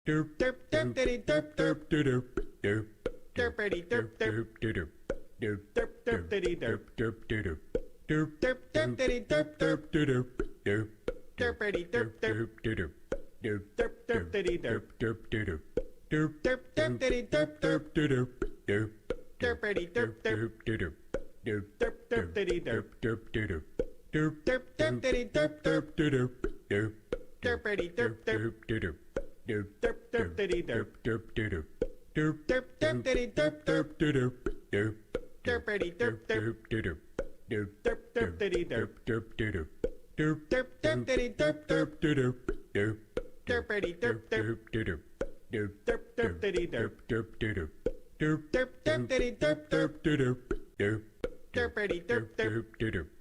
Derp derp derp derp derp derp derp derp derpity derp derp derp derp derp derp derp derp derp derp derp derp derp derp derp derp derpity derp derp derp derp derp derp derp derp derp derp derp derp derp derp derp derp derpity derp derp derp derp derp derp derp derp derp derp derp derp derp derp derp derp derpity derp derp derp derp derp derp derp derp derp derp derp derp derp derp derp derp derpity derp derp derp derp derp derp derp derp derp derp derp derp derp derp derp derp derpity derp derp derp derp derp derp derp derp derp derp derp derp derp derp derp derp derpity derp derp derp derp derp derp derp derp derp derp derp derp derp derp derp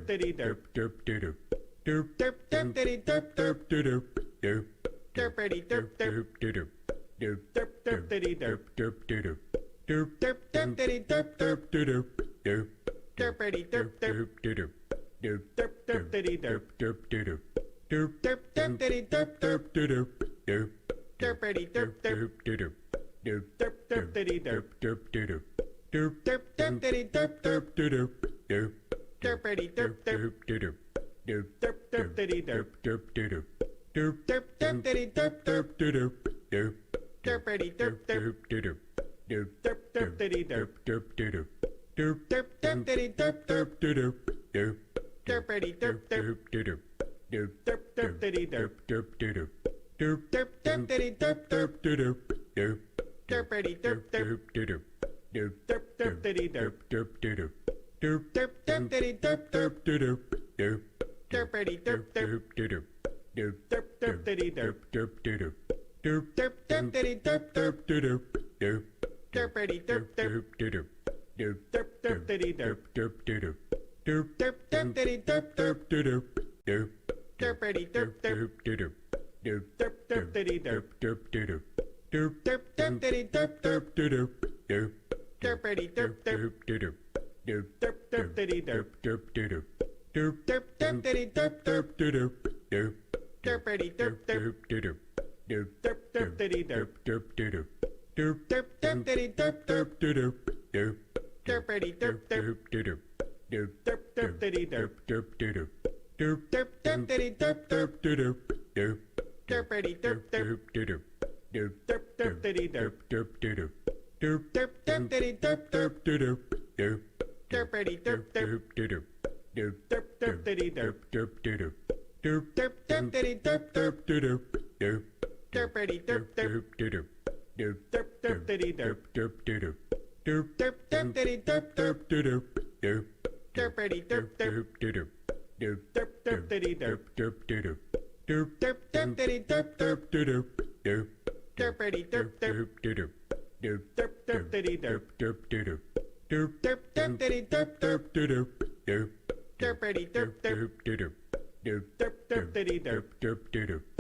derpity derp derp derp derp derp derp derp derp derp derp derp derp derp derp derp derp derpity derp derp derp derp derp derp derp derp derp derp derp derp derp derp derp derp derpity derp derp derp derp derp derp derp derp derp derp derp derp derp derp derp derp derpity derp derp derp derp derp derp derp derp derp derp derp derp derp derp derp derp derpity derp derp derp derp derp derp derp derp derp derp derp derp derp derp derp derp derpity derp derp derp derp derp derp derp derp derp derp derp derp derp derp derp derp derpity derp derp derp derp derp derp derp derp derp derp derp derp derp derp derp derp derpity derp derp derp derp derp derp derp derp derp derp derp derp derp derp derp derp derpity derp derp derp derp derp derp derp derp derp derp derp derp derp derp derp derp derpity derp derp derp derp derp derp derp derp derp derp derp derp derp derp derp derp derpity derp derp derp derp derp derp derp derp derp derp derp derp derp derp derp derp derpity derp derp derp derp derp derp derp derp derp derp derp derp derp derp derp derp derpity derp derp derp derp derp derp derp derp derp derp derp derp derp derp derp derp derpity derp derp derp derp derp derp derp derp derp derp derp derp derp derp derp derp derpity derp derp derp derp derp derp derp derp derp derp derp derp derp derp derp derp derpity derp derp derp derp derp derp derp derp derp derp derp derp derp derp derp derp derpity derp derp derp derp derp derp derp derp derp derp derp derp derp derp derp derp derpity derp derp derp derp derp derp derp derp derp derp derp derp derp derp derp derp derpity derp derp derp derp derp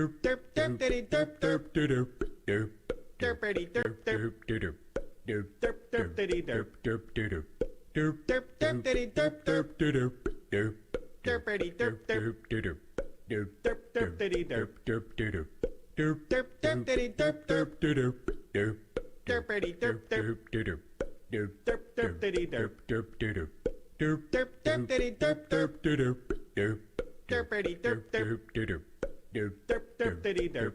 derp derp derp derp derp derp derp derp derp derp derp derpity derp derp derp derp derp derp derp derp derp derp derp derp derp derp derp derp derpity derp derp derp derp derp derp derp derp derp derp derp derp derp derp derp derp derpity derp derp derp derp derp derp derp derp derp derp derp derp derp derp derp derp derpity derp derp derp derp derp derp derp derp derp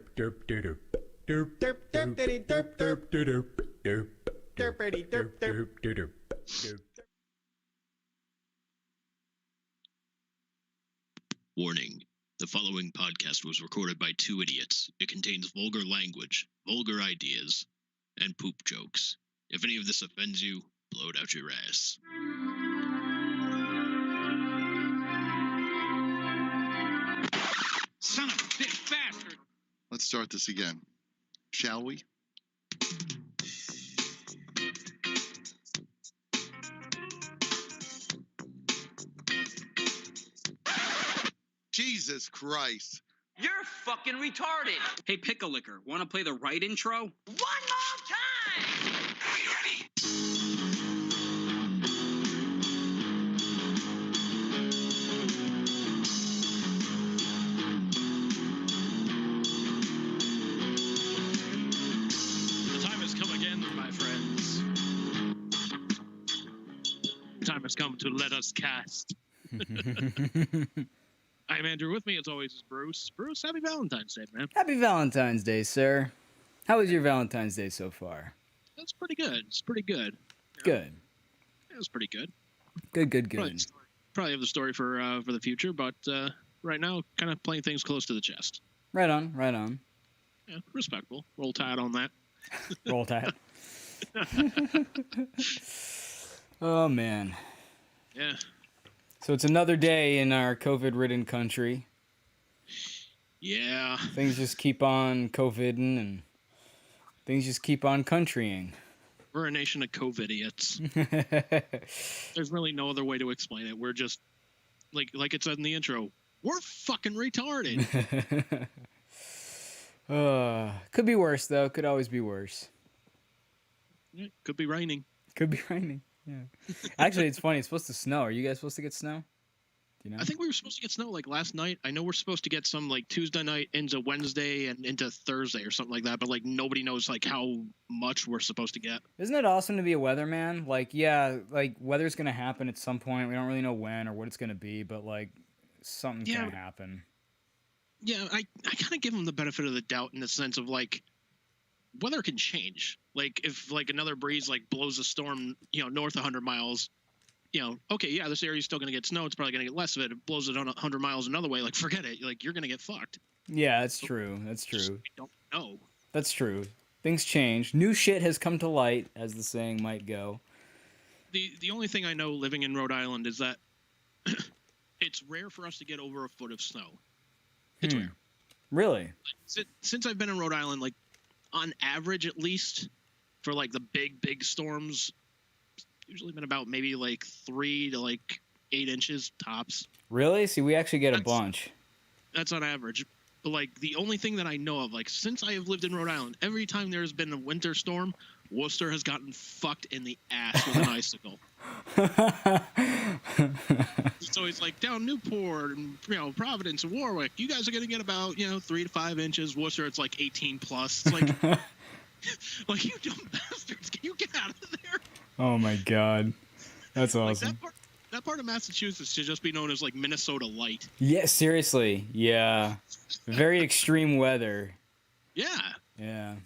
derp derp derp derp derp derp derp derpity derp derp derp derp. Warning. The following podcast was recorded by two idiots. It contains vulgar language, vulgar ideas, and poop jokes. If any of this offends you, blow it out your ass. Son of a bitch bastard! Let's start this again, shall we? Jesus Christ. You're fucking retarded. Hey, Pickle Licker, want to play the right intro? One more time. Are you ready? has come to let us cast. I'm Andrew. With me, as always, is Bruce. Bruce, happy Valentine's Day, man. Happy Valentine's Day, sir. How was your Valentine's Day so far? That's pretty good. It's pretty good. Good. It was pretty good. Good. Probably have the story for the future, but right now, kind of playing things close to the chest. Right on. Yeah, respectful. Roll Tide on that. Roll Tide. Oh, man. Yeah. So it's another day in our COVID-ridden country. Yeah. Things just keep on COVIDing and things just keep on countrying. We're a nation of COVID idiots. There's really no other way to explain it. We're just, like it said in the intro, we're fucking retarded. Could be worse, though. Could always be worse. Yeah, could be raining. Could be raining, yeah. Actually, it's funny. It's supposed to snow. Are you guys supposed to get snow? Do you know? I think we were supposed to get snow like last night. I know we're supposed to get some like Tuesday night into Wednesday and into Thursday or something like that, but like nobody knows like how much we're supposed to get. Isn't it awesome to be a weatherman? Like, yeah, like weather's going to happen at some point. We don't really know when or what it's going to be, but like something's going to happen. Yeah, I kind of give them the benefit of the doubt in the sense of like weather can change. Like if like another breeze like blows a storm, north 100 miles, okay, yeah, this area's still going to get snow. It's probably going to get less of it. It blows it on 100 miles another way. Like forget it. Like you're going to get fucked. Yeah, that's true. That's Just, true. I don't know. That's true. Things change. New shit has come to light, as the saying might go. The only thing I know living in Rhode Island is that it's rare for us to get over a foot of snow. It's rare. Really? Since I've been in Rhode Island, like on average at least, for like the big storms, usually been about maybe like 3 to like 8 inches tops. Really? See, we actually get a bunch. That's on average. But like the only thing that I know of, like since I have lived in Rhode Island, every time there's been a winter storm, Worcester has gotten fucked in the ass with an icicle. So it's like down Newport and Providence and Warwick, you guys are gonna get about 3 to 5 inches. Worcester, it's like 18 plus. It's like, like you dumb bastards, can you get out of there? Oh my god, that's awesome. Like that part of Massachusetts should just be known as like Minnesota light. Yeah, seriously. Yeah, very extreme weather. Yeah.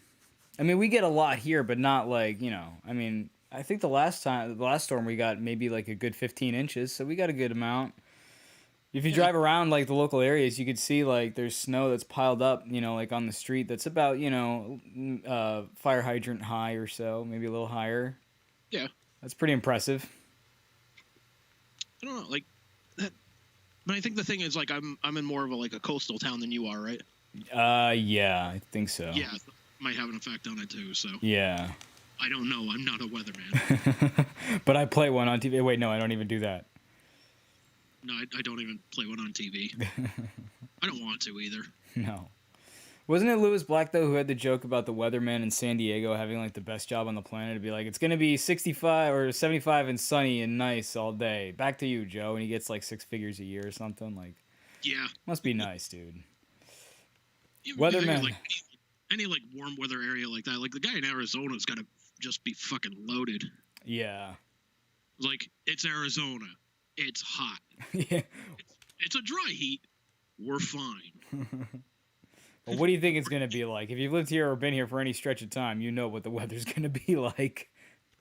I mean, we get a lot here, but not like I mean, I think the last storm we got maybe like a good 15 inches, so we got a good amount. If you drive around like the local areas, you could see like there's snow that's piled up, like on the street that's about fire hydrant high or so, maybe a little higher. Yeah. That's pretty impressive. I don't know, like that. But I think the thing is, like, I'm in more of a coastal town than you are, right? Yeah, I think so. Yeah, might have an effect on it too. So yeah. I don't know. I'm not a weatherman. But I play one on TV. Wait, no, I don't even do that. No, I don't even play one on TV. I don't want to either. No. Wasn't it Lewis Black, though, who had the joke about the weatherman in San Diego having, like, the best job on the planet? It'd be like, it's going to be 65 or 75 and sunny and nice all day. Back to you, Joe. And he gets, like, 6 figures a year or something. Like, yeah. Must be nice, dude. Weatherman. Like, any, like, warm weather area like that. Like, the guy in Arizona's got to just be fucking loaded. Yeah. Like, it's Arizona. It's hot. Yeah. It's a dry heat. We're fine. Well, what do you think it's going to be like? If you've lived here or been here for any stretch of time, you know what the weather's going to be like.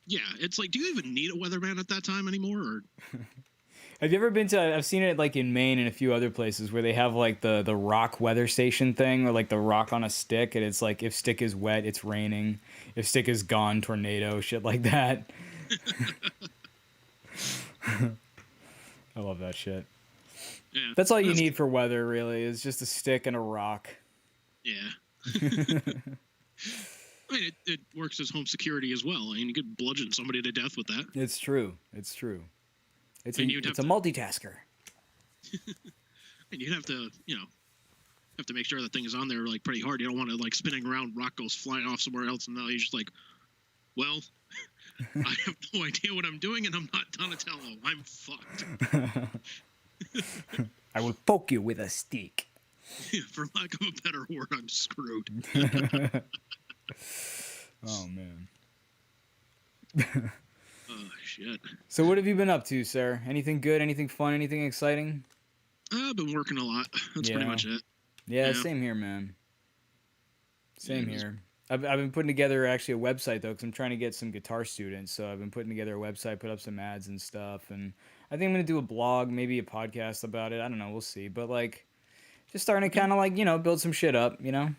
Yeah, it's like, do you even need a weatherman at that time anymore? Or? Have you ever been to, I've seen it like in Maine and a few other places where they have like the rock weather station thing, or like the rock on a stick, and it's like, if stick is wet, it's raining. If stick is gone, tornado, shit like that. I love that shit. Yeah, that's all you need for weather, really, is just a stick and a rock. Yeah. I mean, it works as home security as well. I mean, you could bludgeon somebody to death with that. It's true. It's true. It's a multitasker. And you'd have to, have to make sure that thing is on there like pretty hard. You don't want to like spinning around, rock goes flying off somewhere else, and now you're just like, well, I have no idea what I'm doing, and I'm not Donatello. I'm fucked. I will poke you with a stick. For lack of a better word, I'm screwed. Oh, man. Oh, shit. So what have you been up to, sir? Anything good? Anything fun? Anything exciting? I've been working a lot. That's pretty Yeah. much it. Yeah, Yeah. same here, man. Same Yeah, it was- here. I've been putting together actually a website though, because I'm trying to get some guitar students. So I've been putting together a website, put up some ads and stuff, and I think I'm gonna do a blog, maybe a podcast about it. I don't know, we'll see. But like, just starting to kind of like build some shit up, Yeah,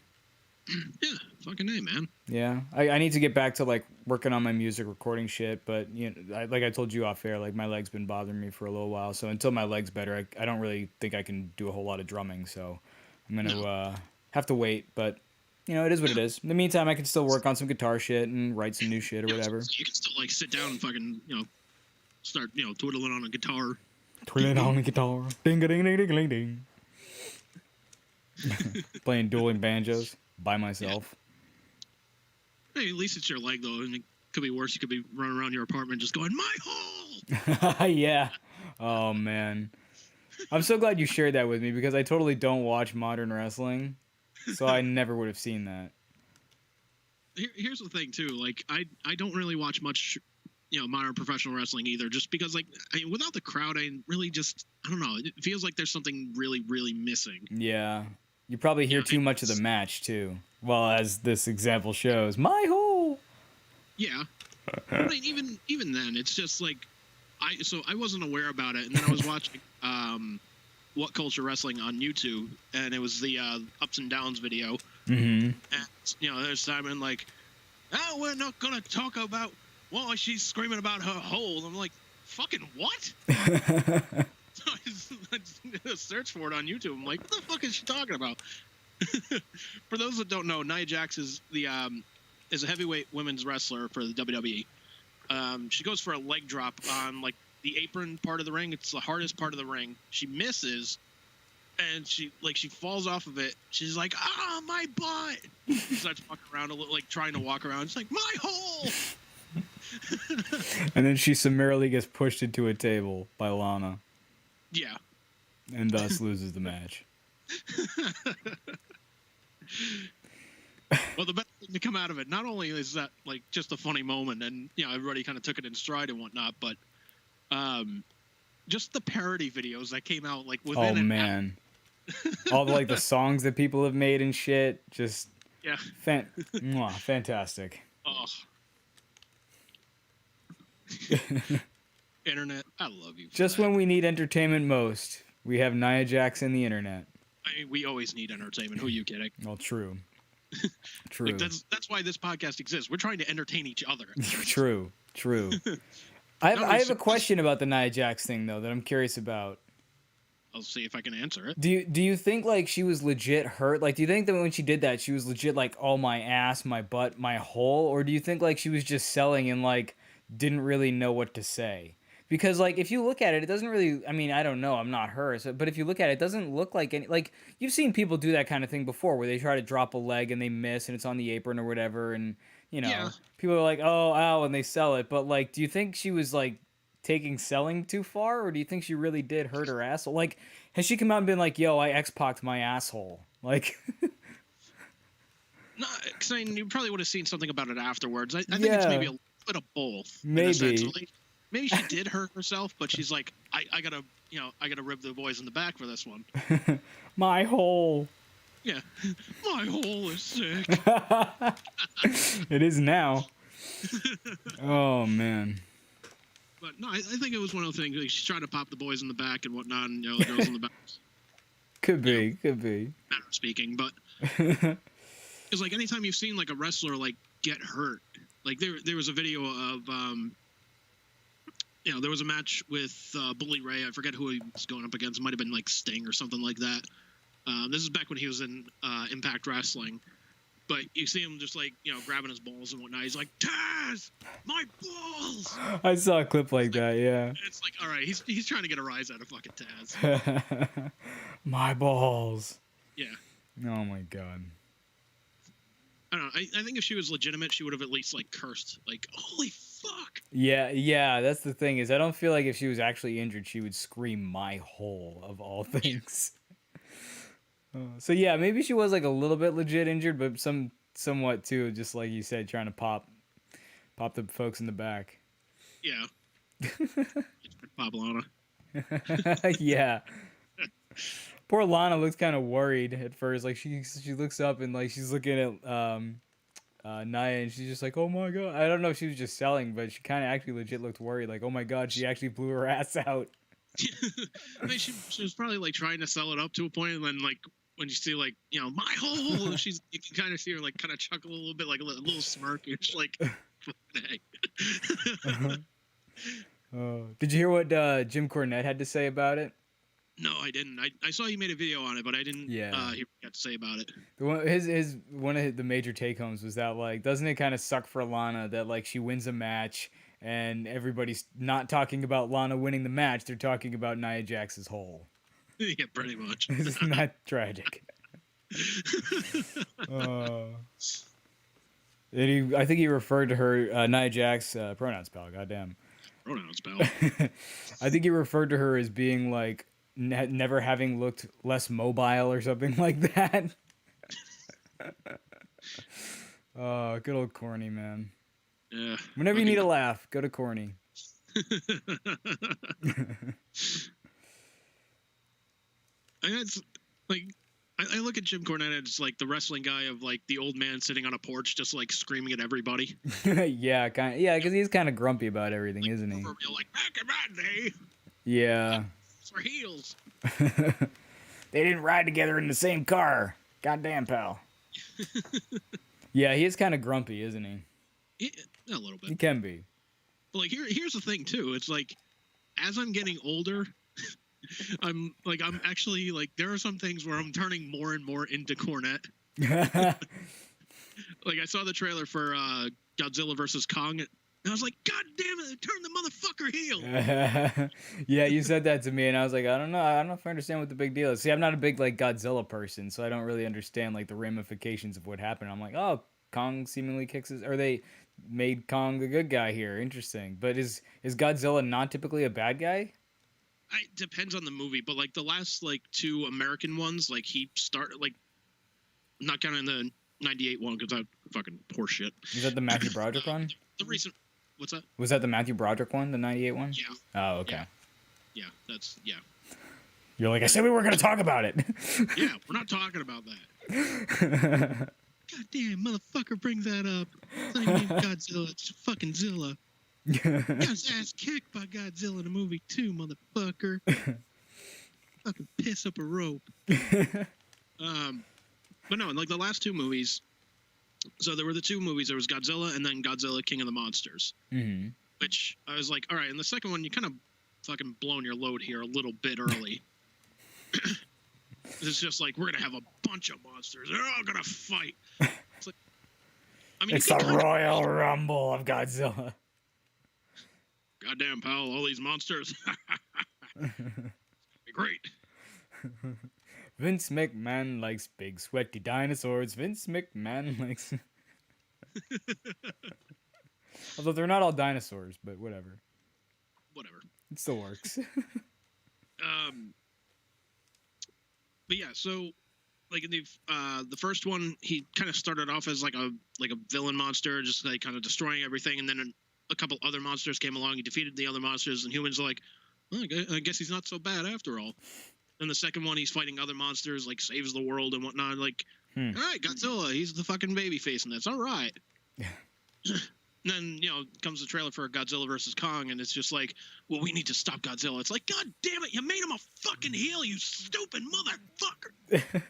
fucking A, man. Yeah, I need to get back to like working on my music recording shit, but like I told you off air, like my leg's been bothering me for a little while. So until my leg's better, I don't really think I can do a whole lot of drumming. So I'm gonna have to wait, but it is what it is. In the meantime, I can still work on some guitar shit and write some new shit or whatever. So you can still like sit down and fucking start twiddling on a guitar. Twiddling on the guitar, ding a ding ding ding ding ding. Playing dueling banjos by myself. Hey, at least it's your leg though, and it could be worse. You could be running around your apartment just going my hole. Yeah. Oh man, I'm so glad you shared that with me because I totally don't watch modern wrestling, so I never would have seen that. Here's the thing too, like I don't really watch much, modern professional wrestling either, just because like without the crowd, I don't know. It feels like there's something really, really missing. Yeah, you probably hear too much of the match too. Well, as this example shows, my hole. Yeah, but even then, it's just like I wasn't aware about it, and then I was watching What Culture Wrestling on YouTube, and it was the ups and downs video. Mm-hmm. And there's Simon like, oh, we're not gonna talk about why she's screaming about her hole. I'm like, fucking what? So I did a search for it on YouTube. I'm like, what the fuck is she talking about? For those that don't know, Nia Jax is is a heavyweight women's wrestler for the WWE. She goes for a leg drop on like the apron part of the ring. It's the hardest part of the ring. She misses, and she falls off of it. She's like, ah, my butt. She starts walking around a little, like trying to walk around. She's like, my hole. And then she summarily gets pushed into a table by Lana. Yeah. And thus loses the match. Well, the best thing to come out of it, not only is that like just a funny moment, and everybody kind of took it in stride and whatnot, but just the parody videos that came out like within. Oh man, all the the songs that people have made and shit, just fantastic. Oh. Internet, I love you. Just when we need entertainment most, we have Nia Jax and the internet. I mean, we always need entertainment. Who are you kidding? Well, true. True. Like, that's why this podcast exists. We're trying to entertain each other. True. I have a question about the Nia Jax thing though that I'm curious about. I'll see if I can answer it. Do you think like she was legit hurt? Like, do you think that when she did that, she was legit like, oh, my ass, my butt, my hole? Or do you think like she was just selling and like didn't really know what to say? Because like if you look at it, it doesn't really. I mean, I don't know. I'm not her. But if you look at it, it doesn't look like any. Like you've seen people do that kind of thing before, where they try to drop a leg and they miss, and it's on the apron or whatever, and people are like, oh, ow, and they sell it. But like, do you think she was like taking selling too far, or do you think she really did hurt her asshole? Like, has she come out and been like, yo, I X-Pac'd my asshole? Like. No, because you probably would have seen something about it afterwards. I think it's maybe a little bit of both. Maybe. Maybe she did hurt herself, but she's like, I gotta rib the boys in the back for this one. My hole. Yeah, my hole is sick. It is now. Oh man. But no, I think it was one of the things. Like, she's trying to pop the boys in the back and whatnot, and the girls in the back. Could be. Matter of speaking, but because like anytime you've seen like a wrestler like get hurt, like there was a video of there was a match with Bully Ray. I forget who he was going up against. It might have been like Sting or something like that. This is back when he was in Impact Wrestling. But you see him just like, grabbing his balls and whatnot. He's like, Taz, my balls! I saw a clip like that, yeah. And it's like, all right, he's trying to get a rise out of fucking Taz. My balls. Yeah. Oh my god. I don't know. I think if she was legitimate, she would have at least like cursed, like, holy fuck. Yeah. That's the thing is, I don't feel like if she was actually injured, she would scream "my hole" of all things. So yeah, maybe she was like a little bit legit injured, but somewhat too, just like you said, trying to pop the folks in the back. Yeah. Bob Lana. Yeah. Poor Lana looks kind of worried at first. Like she looks up and like she's looking at Naya and she's just like, oh my god. I don't know if she was just selling, but she kind of actually legit looked worried. Like, oh my god, she actually blew her ass out. I mean, she was probably like trying to sell it up to a point, and then like when you see like my hole, you can kind of see her like kind of chuckle a little bit, like a little smirk. It's like, hey. Did you hear what Jim Cornette had to say about it? No, I didn't. I saw you made a video on it, but I didn't hear what you had to say about it. One of the major take homes was that like, doesn't it kind of suck for Lana that like she wins a match and everybody's not talking about Lana winning the match, they're talking about Nia Jax's hole. Yeah, pretty much. Isn't that tragic? I think he referred to her Nia Jax pronouns, pal. Goddamn. Pronouns, pal. I think he referred to her as being like never having looked less mobile or something like that. Oh, good old Corny, man. Yeah. Whenever you need a laugh, go to Corny. And it's like I look at Jim Cornette as like the wrestling guy of like the old man sitting on a porch just like screaming at everybody. Yeah, kind of. Yeah, because he's kind of grumpy about everything, like, isn't he? Like back in my day. Yeah. For heels. They didn't ride together in the same car. Goddamn, pal. Yeah, he is kind of grumpy, isn't he? Yeah, a little bit. He can be. But like here's the thing too. It's like as I'm getting older, I'm actually like there are some things where I'm turning more and more into Cornette. Like I saw the trailer for Godzilla versus Kong, and I was like, God damn it, turn the motherfucker heel. Yeah, you said that to me, and I was like, I don't know if I understand what the big deal is. See, I'm not a big like Godzilla person, so I don't really understand like the ramifications of what happened. I'm like, oh, Kong seemingly kicks his, or they made Kong the good guy here. Interesting. But is Godzilla not typically a bad guy? It depends on the movie, but like the last like two American ones, like he started like not counting the '98 one because I fucking poor shit. Is that the Matthew Broderick one? The recent, what's that? Was that the Matthew Broderick one, the '98 one? Yeah. Oh, okay. Yeah, that's yeah. You're like, I said we weren't gonna talk about it. Yeah, we're not talking about that. God damn, motherfucker brings that up. It's not even Godzilla, it's fucking Zilla. Got his ass kicked by Godzilla in the movie too, motherfucker. Fucking piss up a rope. But no, like the last two movies. So there were the two movies. There was Godzilla and then Godzilla King of the Monsters. Mm-hmm. Which I was like, all right. In the second one, you kind of fucking blown your load here a little bit early. It's just like we're gonna have a bunch of monsters. They're all gonna fight. It's like, I mean, it's the Royal Rumble of Godzilla. Goddamn, pal! All these monsters. Be great. Vince McMahon likes big sweaty dinosaurs. Vince McMahon likes. Although they're not all dinosaurs, but whatever. Whatever. It still works. But yeah, so like in the first one, he kind of started off as like a villain monster, just like kind of destroying everything, and then a couple other monsters came along. He defeated the other monsters, and humans are like, well, I guess he's not so bad after all. Then the second one, he's fighting other monsters, like saves the world and whatnot. Like, all right, Godzilla, he's the fucking baby face, and that's all right. And then, comes the trailer for Godzilla versus Kong, and it's just like, well, we need to stop Godzilla. It's like, God damn it, you made him a fucking heel, you stupid motherfucker.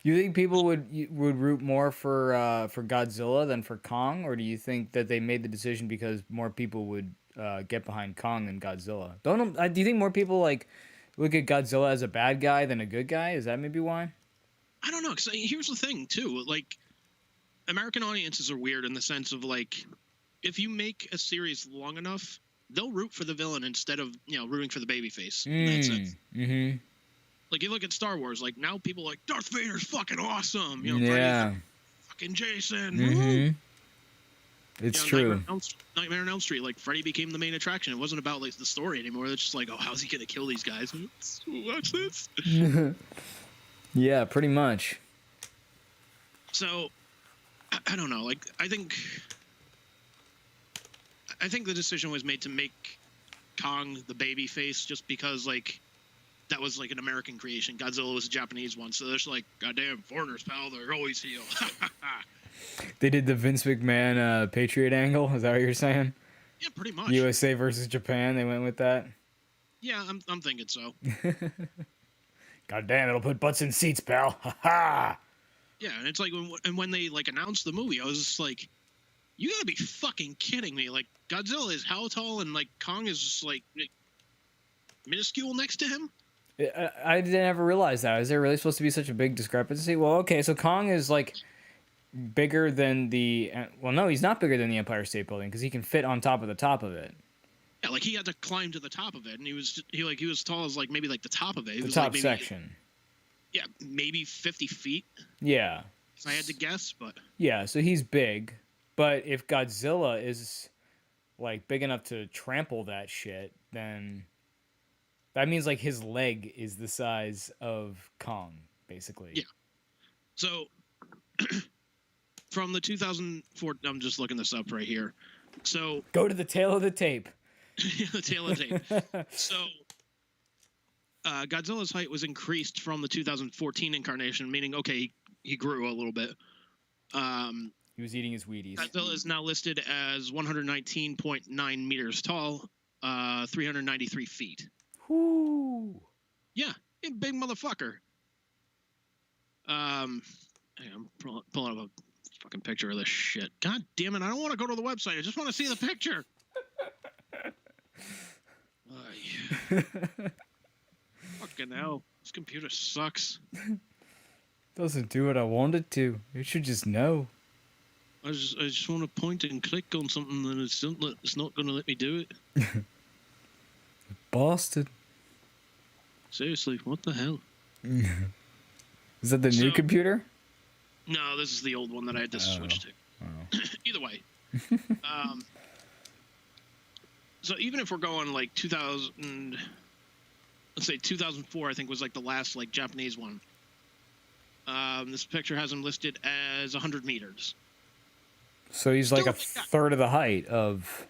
You think people would root more for Godzilla than for Kong, or do you think that they made the decision because more people would get behind Kong than Godzilla? Do you think more people like look at Godzilla as a bad guy than a good guy? Is that maybe why? I don't know. Because here's the thing too. Like, American audiences are weird in the sense of like, if you make a series long enough, they'll root for the villain instead of rooting for the babyface. That's it. Mm-hmm. Like, you look at Star Wars, like, now people are like, Darth Vader's fucking awesome. Yeah. Fucking Jason. Mm-hmm. It's true. Nightmare on Elm Street, like, Freddy became the main attraction. It wasn't about, like, the story anymore. It's just like, oh, how's he going to kill these guys? Watch this. Yeah, pretty much. So, I don't know. Like, I think I think the decision was made to make Kong the baby face just because, like, that was, like, an American creation. Godzilla was a Japanese one. So they're just like, goddamn, foreigners, pal, they're always heel. They did the Vince McMahon Patriot angle. Is that what you're saying? Yeah, pretty much. USA versus Japan. They went with that. Yeah, I'm thinking so. God damn, it'll put butts in seats, pal. Ha ha. Yeah, and it's like when they, like, announced the movie, I was just like, you gotta be fucking kidding me. Like, Godzilla is how tall, and, like, Kong is just, like minuscule next to him? I never realized that. Is there really supposed to be such a big discrepancy? Well, okay, so Kong is, like, bigger than the... Well, no, he's not bigger than the Empire State Building, because he can fit on top of it. Yeah, like, he had to climb to the top of it, and he was tall as, like, maybe, like, the top of it. The top section. Yeah, maybe 50 feet. Yeah. If I had to guess, but... Yeah, so he's big, but if Godzilla is, like, big enough to trample that shit, then... That means, like, his leg is the size of Kong, basically. Yeah. So, from the 2004... I'm just looking this up right here. So... Go to the tail of the tape. The tail of the tape. So, Godzilla's height was increased from the 2014 incarnation, meaning, okay, he grew a little bit. He was eating his Wheaties. Godzilla is now listed as 119.9 meters tall, 393 feet. Whoo! Yeah, a big motherfucker. I'm pulling up a fucking picture of this shit. God damn it! I don't want to go to the website. I just want to see the picture. Fucking hell! This computer sucks. Doesn't do what I wanted to. It should just know. I just want to point and click on something, and it's not going to let me do it. Bastard. Seriously, what the hell? Is that the new computer? No, this is the old one that I had to switch to. Oh. Either way. So even if we're going like 2000, let's say 2004, I think was like the last like Japanese one. This picture has him listed as 100 meters. So he's like a third of the height of...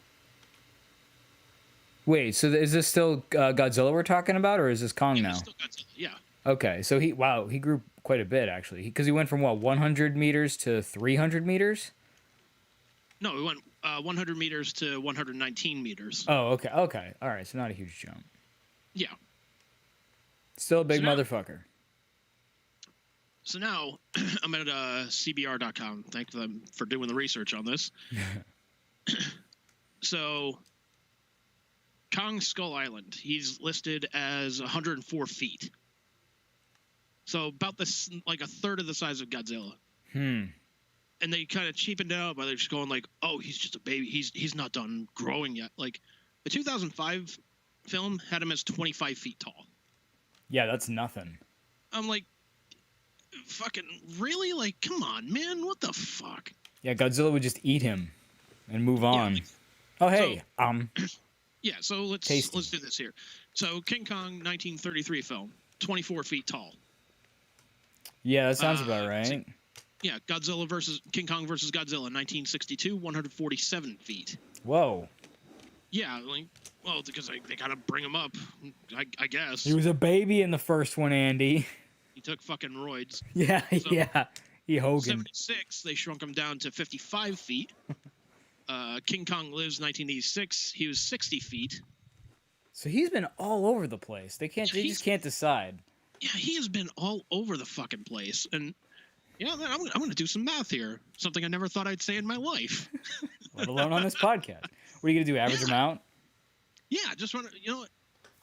Wait, so is this still Godzilla we're talking about, or is this Kong now? Still Godzilla, yeah. Okay, so he grew quite a bit, actually. Because he went from, 100 meters to 300 meters? No, we went 100 meters to 119 meters. Oh, okay. All right, so not a huge jump. Yeah. Still a big motherfucker. So now, I'm at CBR.com. Thank them for doing the research on this. So... Kong Skull Island, he's listed as 104 feet. So about this, like a third of the size of Godzilla. And they kind of cheapened it out by just going like, oh, he's just a baby. He's not done growing yet. Like, the 2005 film had him as 25 feet tall. Yeah, that's nothing. I'm like, fucking, really? Like, come on, man. What the fuck? Yeah, Godzilla would just eat him and move on. Oh, hey, Yeah, so let's do this here. So King Kong 1933 film, 24 feet tall. Yeah, that sounds about right. Yeah, King Kong versus Godzilla 1962, 147 feet. Whoa. Yeah, like, well, because they gotta bring him up, I guess. He was a baby in the first one, Andy. He took fucking roids. Yeah, So, yeah. He Hogan. 76, they shrunk him down to 55 feet. King Kong Lives 1986, he was 60 feet. So he's been all over the place. They just can't decide. Yeah, he has been all over the fucking place. And, I'm going to do some math here. Something I never thought I'd say in my life. Let alone on this podcast. What are you going to do, average them out? Yeah, just want to, you know what?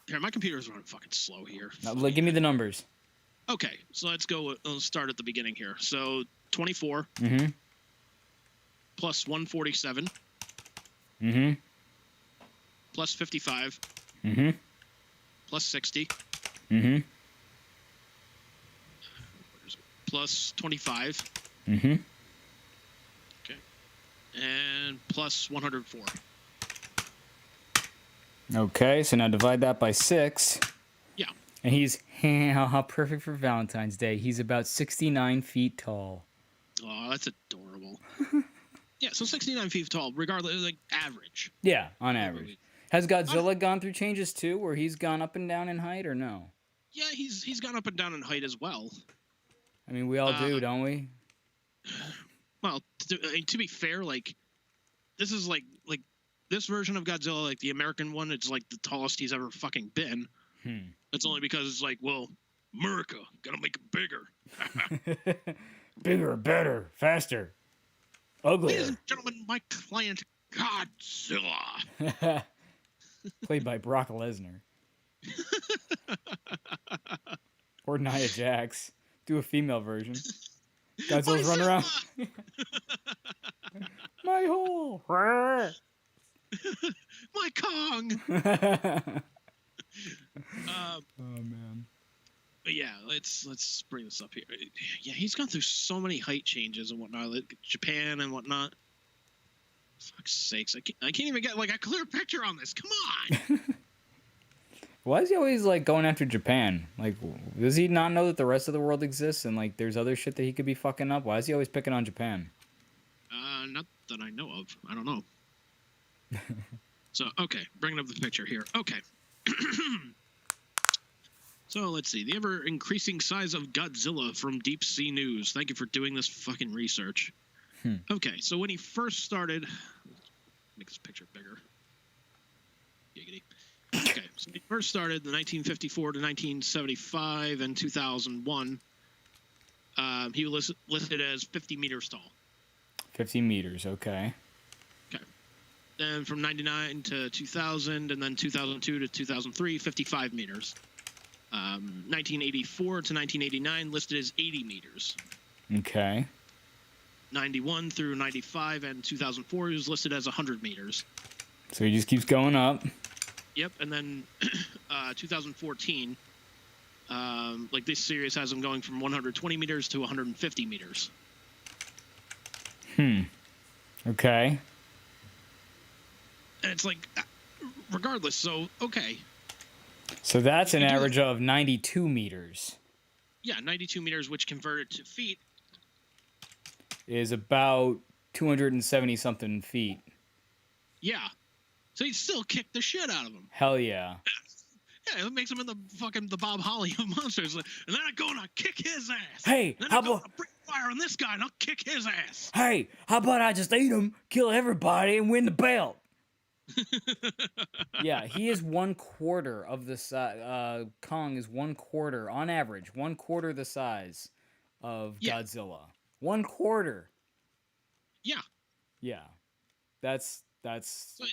Here, my computer's running fucking slow here. Now, give me the numbers. Okay, so let's start at the beginning here. So, 24. Plus 147. Plus 55. Plus 60. Plus 25. Okay. And plus 104. Okay, so now divide that by 6. Yeah. And he's how perfect for Valentine's Day. He's about 69 feet tall. Oh, that's adorable. Yeah, so 69 feet tall, regardless, like average. Yeah, on average. Has Godzilla gone through changes too, where he's gone up and down in height, or no? Yeah, he's gone up and down in height as well. I mean, we all do, don't we? Well, to be fair, like this is like this version of Godzilla, like the American one, it's like the tallest he's ever fucking been. That's only because it's like, well, America, gotta make it bigger. Bigger, better, faster, uglier. Ladies and gentlemen, my client, Godzilla. Played by Brock Lesnar. Or Nia Jax. Do a female version. Godzilla's running around. My hole. My Kong. Oh man. But yeah, let's bring this up here. Yeah, he's gone through so many height changes and whatnot, like Japan and whatnot. Fuck's sakes, I can't even get like a clear picture on this. Come on. Why is he always like going after Japan? Like, does he not know that the rest of the world exists and like there's other shit that he could be fucking up? Why is he always picking on Japan? Not that I know of. I don't know. So, okay, bringing up the picture here. Okay. So, let's see. The ever-increasing size of Godzilla from Deep Sea News. Thank you for doing this fucking research. Okay, so when he first started... Make this picture bigger. Giggity. Okay, so when he first started, the 1954 to 1975 and 2001, he was listed as 50 meters tall. 50 meters, okay. Okay. Then from 99 to 2000, and then 2002 to 2003, 55 meters. 1984 to 1989, listed as 80 meters. Okay. 91 through 95 and 2004, he was listed as 100 meters. So he just keeps going up. Yep, and then 2014, like this series has him going from 120 meters to 150 meters. Okay. And it's like, regardless, so, okay. So that's an average of 92 meters. Yeah, 92 meters, which converted to feet. Is about 270-something feet. Yeah. So he'd still kick the shit out of him. Hell yeah. Yeah, it makes him in the Bob Holly of Monsters. And then I'm going to kick his ass. Hey, then how I'm going about... to bring fire on this guy and I'll kick his ass. Hey, how about I just eat him, kill everybody, and win the belt? Yeah, he is 1/4 of the size. Kong is 1/4, on average, 1/4 the size of Godzilla. 1/4. Yeah. Yeah. That's... So,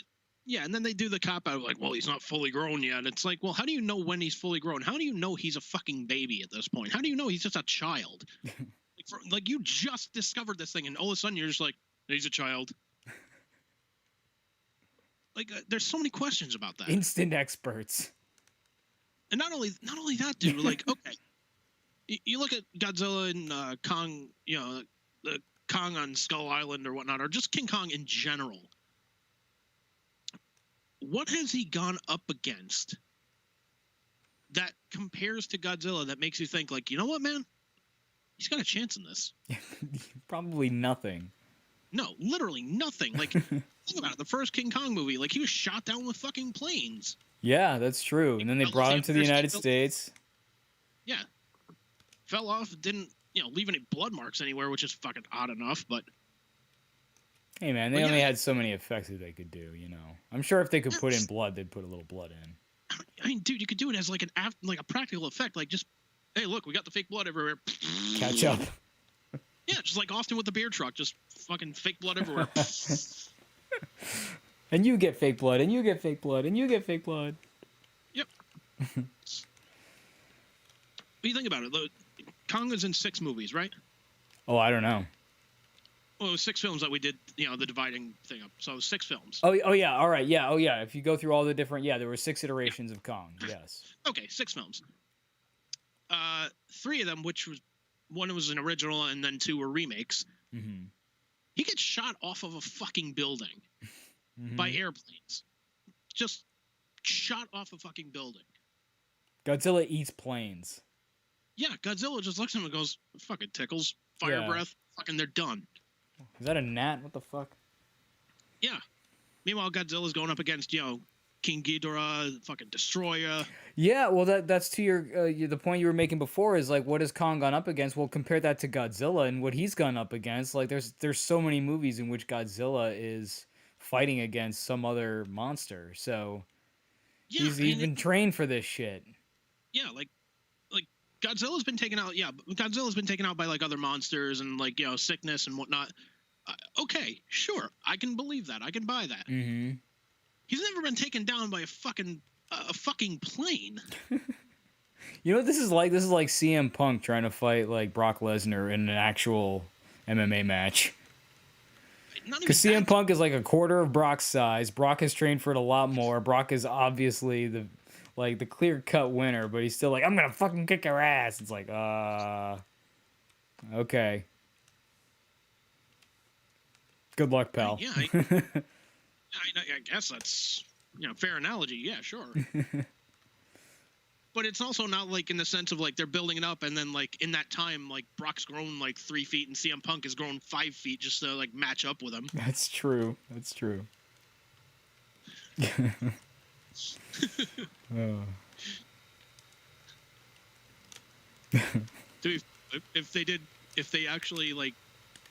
yeah, and then they do the cop out like, well, he's not fully grown yet. It's like, well, how do you know when he's fully grown? How do you know he's a fucking baby at this point? How do you know he's just a child? like you just discovered this thing, and all of a sudden you're just like, he's a child. Like, there's so many questions about that. Instant experts. And not only that, dude. Like, okay, you look at Godzilla and Kong, you know, the Kong on Skull Island or whatnot, or just King Kong in general. What has he gone up against that compares to Godzilla that makes you think, like, you know what, man? He's got a chance in this. Probably nothing. No, literally nothing. Like, think about it. The first King Kong movie, like, he was shot down with fucking planes. Yeah, that's true. And then they brought him to the United States. Yeah. Fell off, didn't, you know, leave any blood marks anywhere, which is fucking odd enough, but... Hey, man, they only had so many effects that they could do, you know. I'm sure if they could put in blood, they'd put a little blood in. I mean, dude, you could do it as, like, a practical effect. Like, just, hey, look, we got the fake blood everywhere. Catch up. Yeah, just like Austin with the beer truck. Just fucking fake blood everywhere. And you get fake blood, and you get fake blood, and you get fake blood. Yep. What do you think about it? Kong was in 6 movies, right? Oh, I don't know. Well, it was 6 films that we did, you know, the dividing thing up. So it was 6 films. Oh, yeah, all right, yeah, If you go through all the different, there were 6 iterations of Kong, yes. Okay, 6 films. 3 of them, which was, one was an original and then 2 were remakes. Mm-hmm. He gets shot off of a fucking building by airplanes. Just shot off a fucking building. Godzilla eats planes. Yeah, Godzilla just looks at him and goes, fucking tickles, fire breath, fucking they're done. Is that a gnat? What the fuck? Yeah. Meanwhile, Godzilla's going up against, King Ghidorah, fucking Destroyer. Yeah, well, that's to the point you were making before is like, what has Kong gone up against? Well, compare that to Godzilla and what he's gone up against. Like, there's so many movies in which Godzilla is fighting against some other monster. So Yeah, he's been trained for this shit. Yeah, like Godzilla's been taken out. Yeah, Godzilla's been taken out by like other monsters and like sickness and whatnot. Okay, sure, I can believe that. I can buy that. Mm-hmm. He's never been taken down by a fucking plane. You know what this is like? This is like CM Punk trying to fight like Brock Lesnar in an actual MMA match. Because CM Punk is like a quarter of Brock's size. Brock has trained for it a lot more. Brock is obviously the clear-cut winner, but he's still like, I'm gonna fucking kick your ass. It's like, okay. Good luck, pal. Yeah, I guess that's fair analogy. Yeah, sure. But it's also not like in the sense of like they're building it up and then like in that time like Brock's grown like 3 feet and CM Punk has grown 5 feet just to like match up with him. That's true. That's true. Oh. If they actually like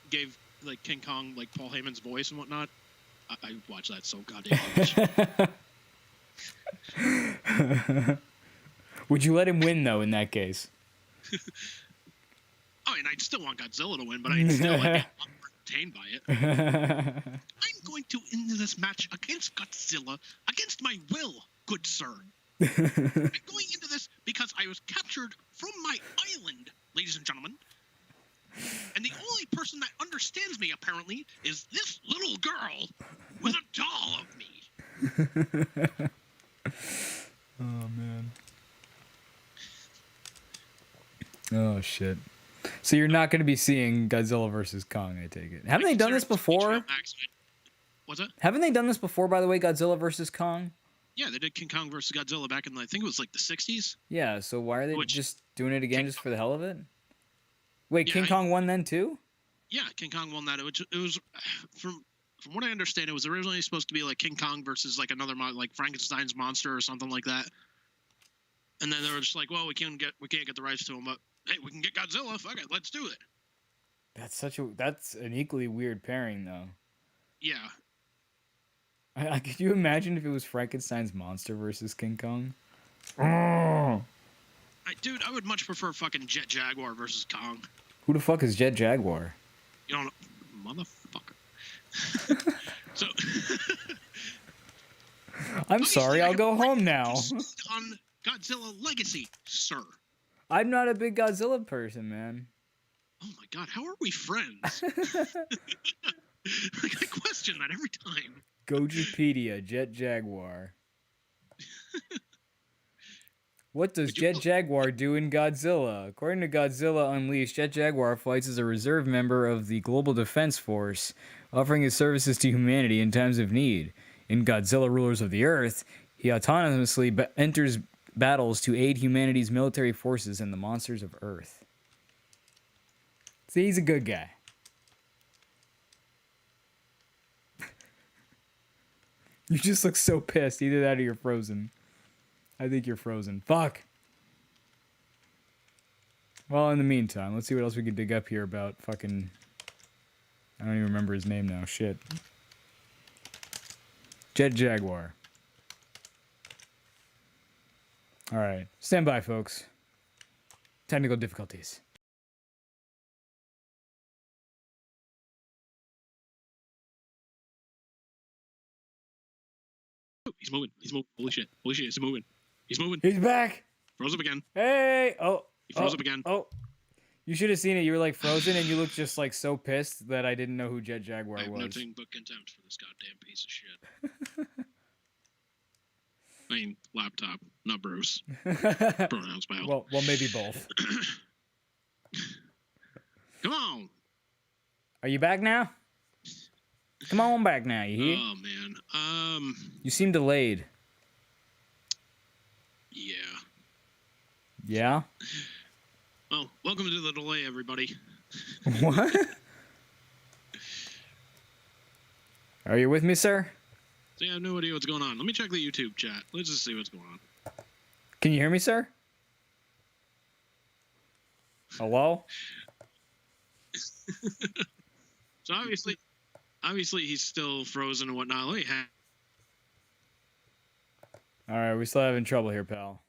gave like King Kong like Paul Heyman's voice and whatnot, I watch that so goddamn much. Would you let him win though in that case? I mean, I'd still want Godzilla to win, but I'd still like get entertained by it. I'm going to end this match against Godzilla against my will, good sir. I'm going into this because I was captured from my island, ladies and gentlemen. And the only person that understands me, apparently, is this little girl with a doll of me. Oh, man. Oh, shit. So you're not going to be seeing Godzilla versus Kong, I take it. Haven't they done this before? What's that? Haven't they done this before, by the way, Godzilla versus Kong? Yeah, they did King Kong versus Godzilla back in, I think it was like the 60s. Yeah, so why are they just doing it again just for the hell of it? Wait, yeah, King Kong won then too? Yeah, King Kong won that. It was from what I understand, it was originally supposed to be like King Kong versus like another like Frankenstein's monster or something like that. And then they were just like, well, we can't get the rights to him, but hey, we can get Godzilla. Fuck it, let's do it. That's an equally weird pairing though. Yeah. Could you imagine if it was Frankenstein's monster versus King Kong? Oh. Dude, I would much prefer fucking Jet Jaguar versus Kong. Who the fuck is Jet Jaguar? You don't know, motherfucker. So. I'm sorry, I'll go home now. On Godzilla Legacy, sir. I'm not a big Godzilla person, man. Oh my god, how are we friends? I question that every time. Gojipedia, Jet Jaguar. What does Jet Jaguar do in Godzilla? According to Godzilla Unleashed, Jet Jaguar fights as a reserve member of the Global Defense Force, offering his services to humanity in times of need. In Godzilla Rulers of the Earth, he autonomously enters battles to aid humanity's military forces and the monsters of Earth. See, he's a good guy. You just look so pissed. Either that or you're frozen. I think you're frozen. Fuck. Well, in the meantime, let's see what else we can dig up here about fucking... I don't even remember his name now. Shit. Jet Jaguar. Alright. Stand by, folks. Technical difficulties. He's moving. He's moving. Holy shit. Holy shit. He's moving. He's moving. He's back. Froze up again. Hey. Oh. He froze up again. Oh. You should have seen it. You were like frozen and you looked just like so pissed that I didn't know who Jet Jaguar was. I have nothing but contempt for this goddamn piece of shit. I mean, laptop, not Bruce. Pronouns, pal. Well, maybe both. Come on. Are you back now? Come on back now, you hear? Oh, man. You seem delayed. Yeah. Yeah? Well, welcome to the delay, everybody. What? Are you with me, sir? So yeah, I have no idea what's going on. Let me check the YouTube chat. Let's just see what's going on. Can you hear me, sir? Hello? So obviously he's still frozen and whatnot. Let me All right, we still having trouble here, pal.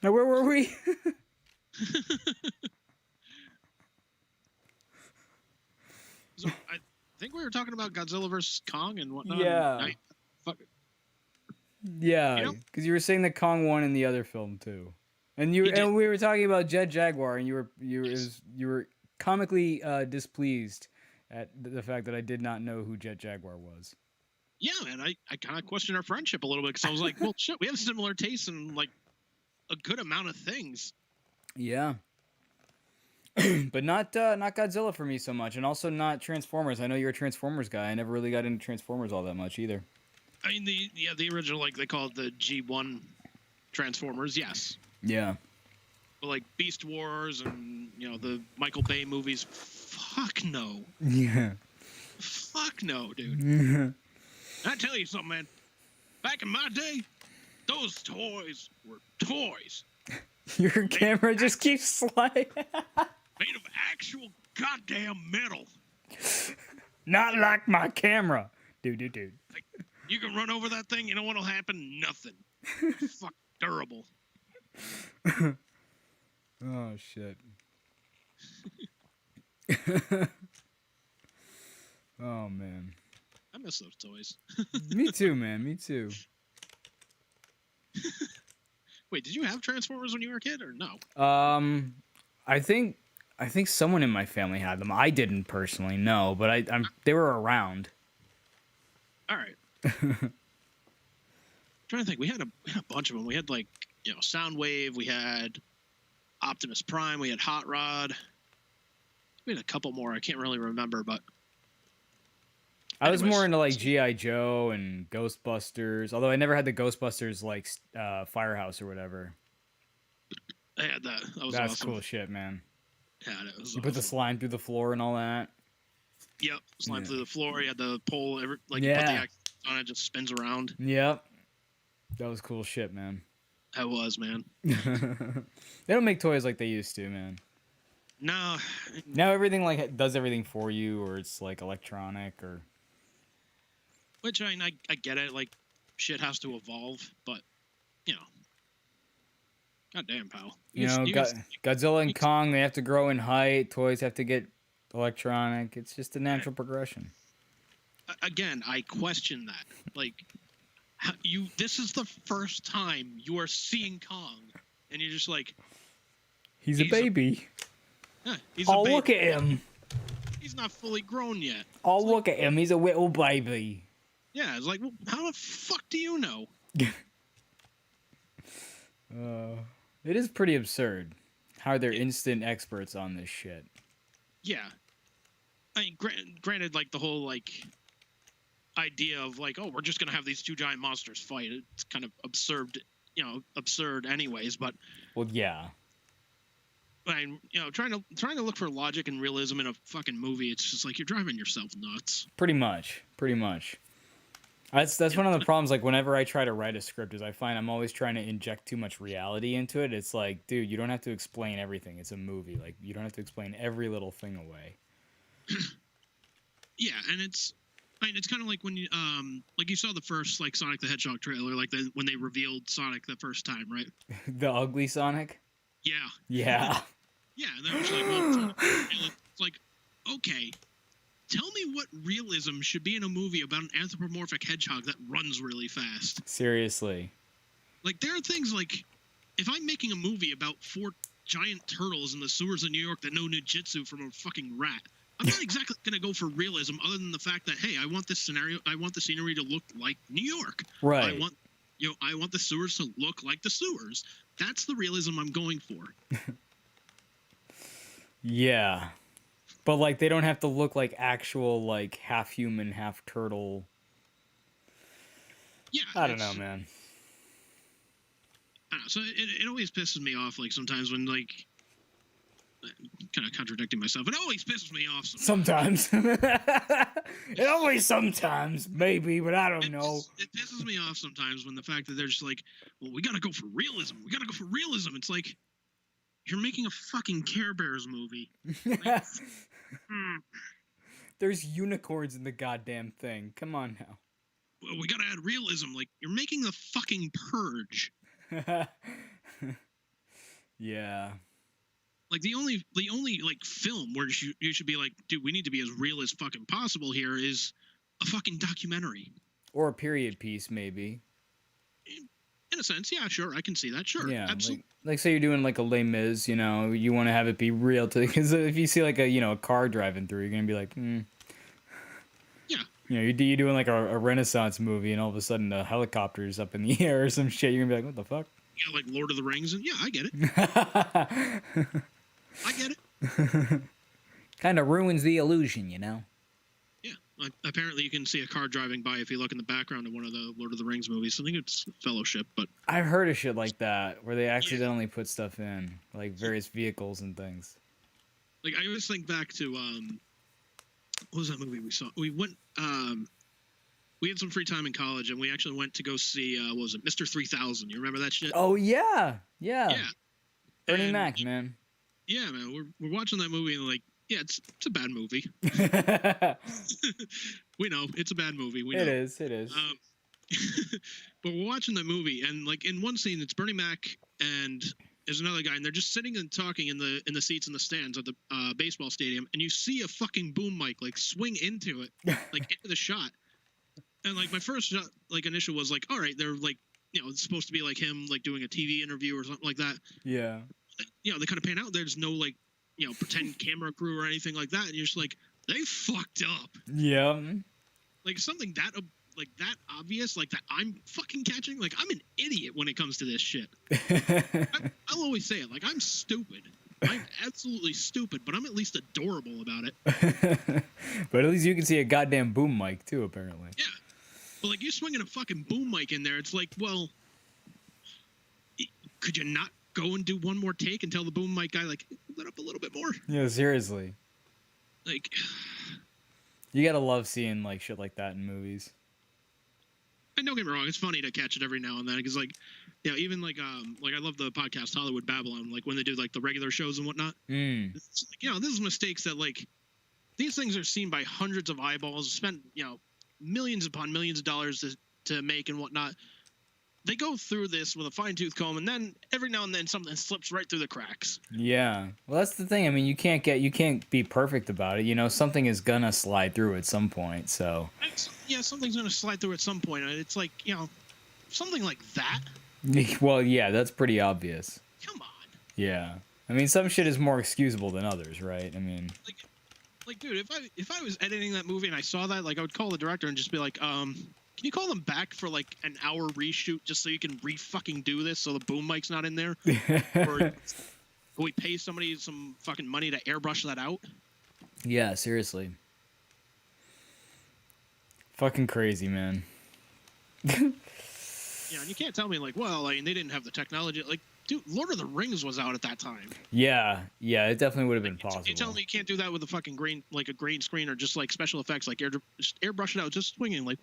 Now, where were we? So I think we were talking about Godzilla versus Kong and whatnot. Yeah. Fuck. Yeah, You know- because you were saying that Kong won in the other film too, and He did. we were talking about Jet Jaguar, and you Yes. were comically displeased at the fact that I did not know who Jet Jaguar was. Yeah, man, I kind of questioned our friendship a little bit because I was like, well, shit, we have similar tastes in like a good amount of things. Yeah. But not Godzilla for me so much, and also not Transformers. I know you're a Transformers guy. I never really got into Transformers all that much either. I mean, the original, like they call it the G1 Transformers, yes. Yeah. But like Beast Wars and the Michael Bay movies, fuck no, Yeah. fuck no, dude. I tell you something, man. Back in my day, those toys were toys Your camera just keeps sliding. made of actual goddamn metal. Not like my camera. Dude. Like, you can run over that thing, you know what'll happen? Nothing. Fuck durable. Oh shit. Oh man. I miss those toys. Me too, man. Me too. Wait, did you have Transformers when you were a kid or no? I think someone in my family had them. I didn't personally, no, but they were around. All right. Trying to think, we had a bunch of them. We had like Soundwave. We had Optimus Prime. We had Hot Rod. We had a couple more. I can't really remember, but I was anyways. more into like G.I. Joe and Ghostbusters, although I never had the Ghostbusters like Firehouse or whatever. I had that. That was That's awesome. cool shit, man. Yeah, that was You put the awesome. slime through the floor and all that. Yep, slime Yeah. through the floor. You had the pole. You put the Yeah. X on it, just spins around. Yep. That was cool shit, man. That was, man. They don't make toys like they used to, man. No, Now everything like does everything for you, or it's like electronic, or which I mean, I get it. Like, shit has to evolve, but goddamn, pal. you know, Godzilla and Kong, they have to grow in height. Toys have to get electronic. It's just a natural progression. Again, I question that. Like, this is the first time you are seeing Kong, and you're just like, He's a He's a- baby. he's a Oh, baby. look at him. He's not fully grown yet. Oh, It's like, look at him. He's a little baby. yeah, it's like, well, how the fuck do you know? It is pretty absurd how they're instant experts on this shit. Yeah. I mean, granted, like the whole like idea of like, oh, we're just gonna have these two giant monsters fight. It's kind of absurd, absurd anyways. But Well, yeah. I mean, trying to look for logic and realism in a fucking movie, it's just like you're driving yourself nuts. Pretty much. That's one of the problems. Like whenever I try to write a script, is I find I'm always trying to inject too much reality into it. It's like, dude, you don't have to explain everything. It's a movie. Like you don't have to explain every little thing away. Yeah, and it's kind of like when you like you saw the first like Sonic the Hedgehog trailer, like when they revealed Sonic the first time, right? The ugly Sonic. Yeah. Yeah. Yeah, and then it was like, well, it's like, okay, tell me what realism should be in a movie about an anthropomorphic hedgehog that runs really fast. Seriously. Like, there are things like, if I'm making a movie about 4 giant turtles in the sewers of New York that know ninjutsu from a fucking rat, I'm not exactly going to go for realism other than the fact that, hey, I want the scenery to look like New York. Right. I want the sewers to look like the sewers. That's the realism I'm going for. Yeah. But, like, they don't have to look like actual, like, half human, half turtle. Yeah. I don't know, man. I don't know, so it always pisses me off, like, sometimes when, like, kind of contradicting myself. It always pisses me off sometimes. It always sometimes, maybe, but I don't know. It pisses me off sometimes when the fact that they're just like, well, we got to go for realism. We got to go for realism. It's like, you're making a fucking Care Bears movie. Like, There's unicorns in the goddamn thing. Come on now. Well, we got to add realism. Like, you're making the fucking Purge. Yeah. Like, the only like film where you should be like, dude, we need to be as real as fucking possible here is a fucking documentary. Or a period piece, maybe. In a sense, yeah, sure, I can see that. Sure, Yeah, absolutely. like say you're doing like a Les Mis, you know, you want to have it be real to, because if you see like a car driving through, you're gonna be like, Yeah. You know, you're doing like a Renaissance movie, and all of a sudden the helicopter's up in the air or some shit. You're gonna be like, what the fuck? Yeah, like Lord of the Rings, and yeah, I get it. I get it. Kind of ruins the illusion, you know. Yeah, apparently you can see a car driving by if you look in the background of one of the Lord of the Rings movies. I think it's Fellowship, but I've heard of shit like that where they accidentally put stuff in, like various vehicles and things. like I always think back to what was that movie we saw? We went we had some free time in college, and we actually went to go see what was it, Mr. 3000. You remember that shit? Oh yeah. Yeah. Ernie And Mac, man. Yeah, man, we're watching that movie and like, yeah, it's a bad movie. We know it's a bad movie. We know. It is. But we're watching that movie, and like in one scene, it's Bernie Mac and there's another guy, and they're just sitting and talking in the seats in the stands of the baseball stadium, and you see a fucking boom mic like swing into it, like into the shot. And like my first shot, like initial was like, all right, they're like, you know, it's supposed to be like him like doing a TV interview or something like that. Yeah. You know, they kind of pan out. There's no like, you know, pretend camera crew or anything like that, and you're just like, they fucked up. Yeah. Like something that like that obvious, like that I'm fucking catching. Like I'm an idiot when it comes to this shit. I'll always say it. Like I'm stupid. I'm absolutely stupid, but I'm at least adorable about it. But at least you can see a goddamn boom mic too, apparently. Yeah. But like you swinging a fucking boom mic in there, it's like, well, could you not go and do one more take and tell the boom mic guy like let up a little bit more? Yeah, seriously. Like, you gotta love seeing like shit like that in movies. and don't get me wrong, it's funny to catch it every now and then because like, yeah, even like I love the podcast Hollywood Babylon, like when they do like the regular shows and whatnot. It's like, you know, this is mistakes that like these things are seen by hundreds of eyeballs, spent, you know, millions upon millions of dollars to make and whatnot. They go through this with a fine-tooth comb, and then every now and then something slips right through the cracks. Yeah. Well, that's the thing. I mean, you can't be perfect about it. You know, something is gonna slide through at some point. So. Yeah, something's gonna slide through at some point, and it's like, you know, something like that. Well, yeah, that's pretty obvious. Come on. Yeah. I mean, some shit is more excusable than others, right? I mean. Like, dude, if I was editing that movie and I saw that, like, I would call the director and just be like, can you call them back for like an hour reshoot just so you can fucking do this so the boom mic's not in there? Or can we pay somebody some fucking money to airbrush that out? Yeah, seriously. Fucking crazy, man. Yeah, and you can't tell me like, well, I mean, they didn't have the technology. Like, dude, Lord of the Rings was out at that time. Yeah, it definitely would have been possible. You tell me you can't do that with a fucking green screen or just like special effects, like just airbrush it out, just swinging like.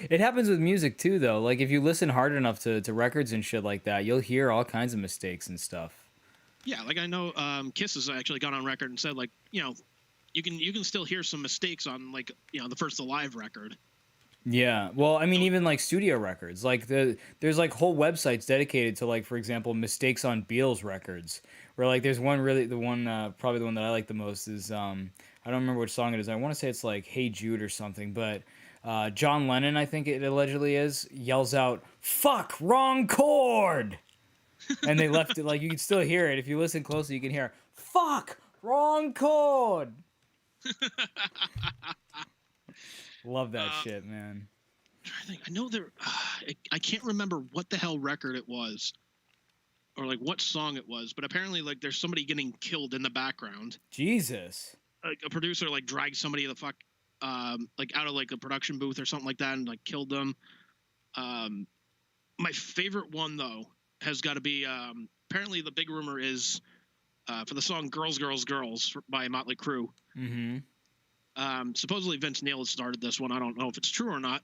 It happens with music too, though. Like if you listen hard enough to records and shit like that, you'll hear all kinds of mistakes and stuff. Yeah, like I know Kiss has actually gone on record and said like, you know, you can still hear some mistakes on like the first Alive record. Yeah. Well, I mean, even like studio records, like there's like whole websites dedicated to like, for example, mistakes on Beatles records. Where like there's one probably the one that I like the most is I don't remember which song it is. I want to say it's like Hey Jude or something, but John Lennon, I think it allegedly is, yells out, "Fuck, wrong chord," and they left it like you can still hear it if you listen closely. You can hear "Fuck, wrong chord." Love that shit, man. I think I know there. I can't remember what the hell record it was, or like what song it was, but apparently like there's somebody getting killed in the background. Jesus. Like a producer like dragged somebody the fuck like out of like a production booth or something like that and like killed them. My favorite one though has got to be apparently the big rumor is for the song "Girls, Girls, Girls" by Motley Crue. Mm-hmm. Supposedly Vince Neil started this one. I don't know if it's true or not.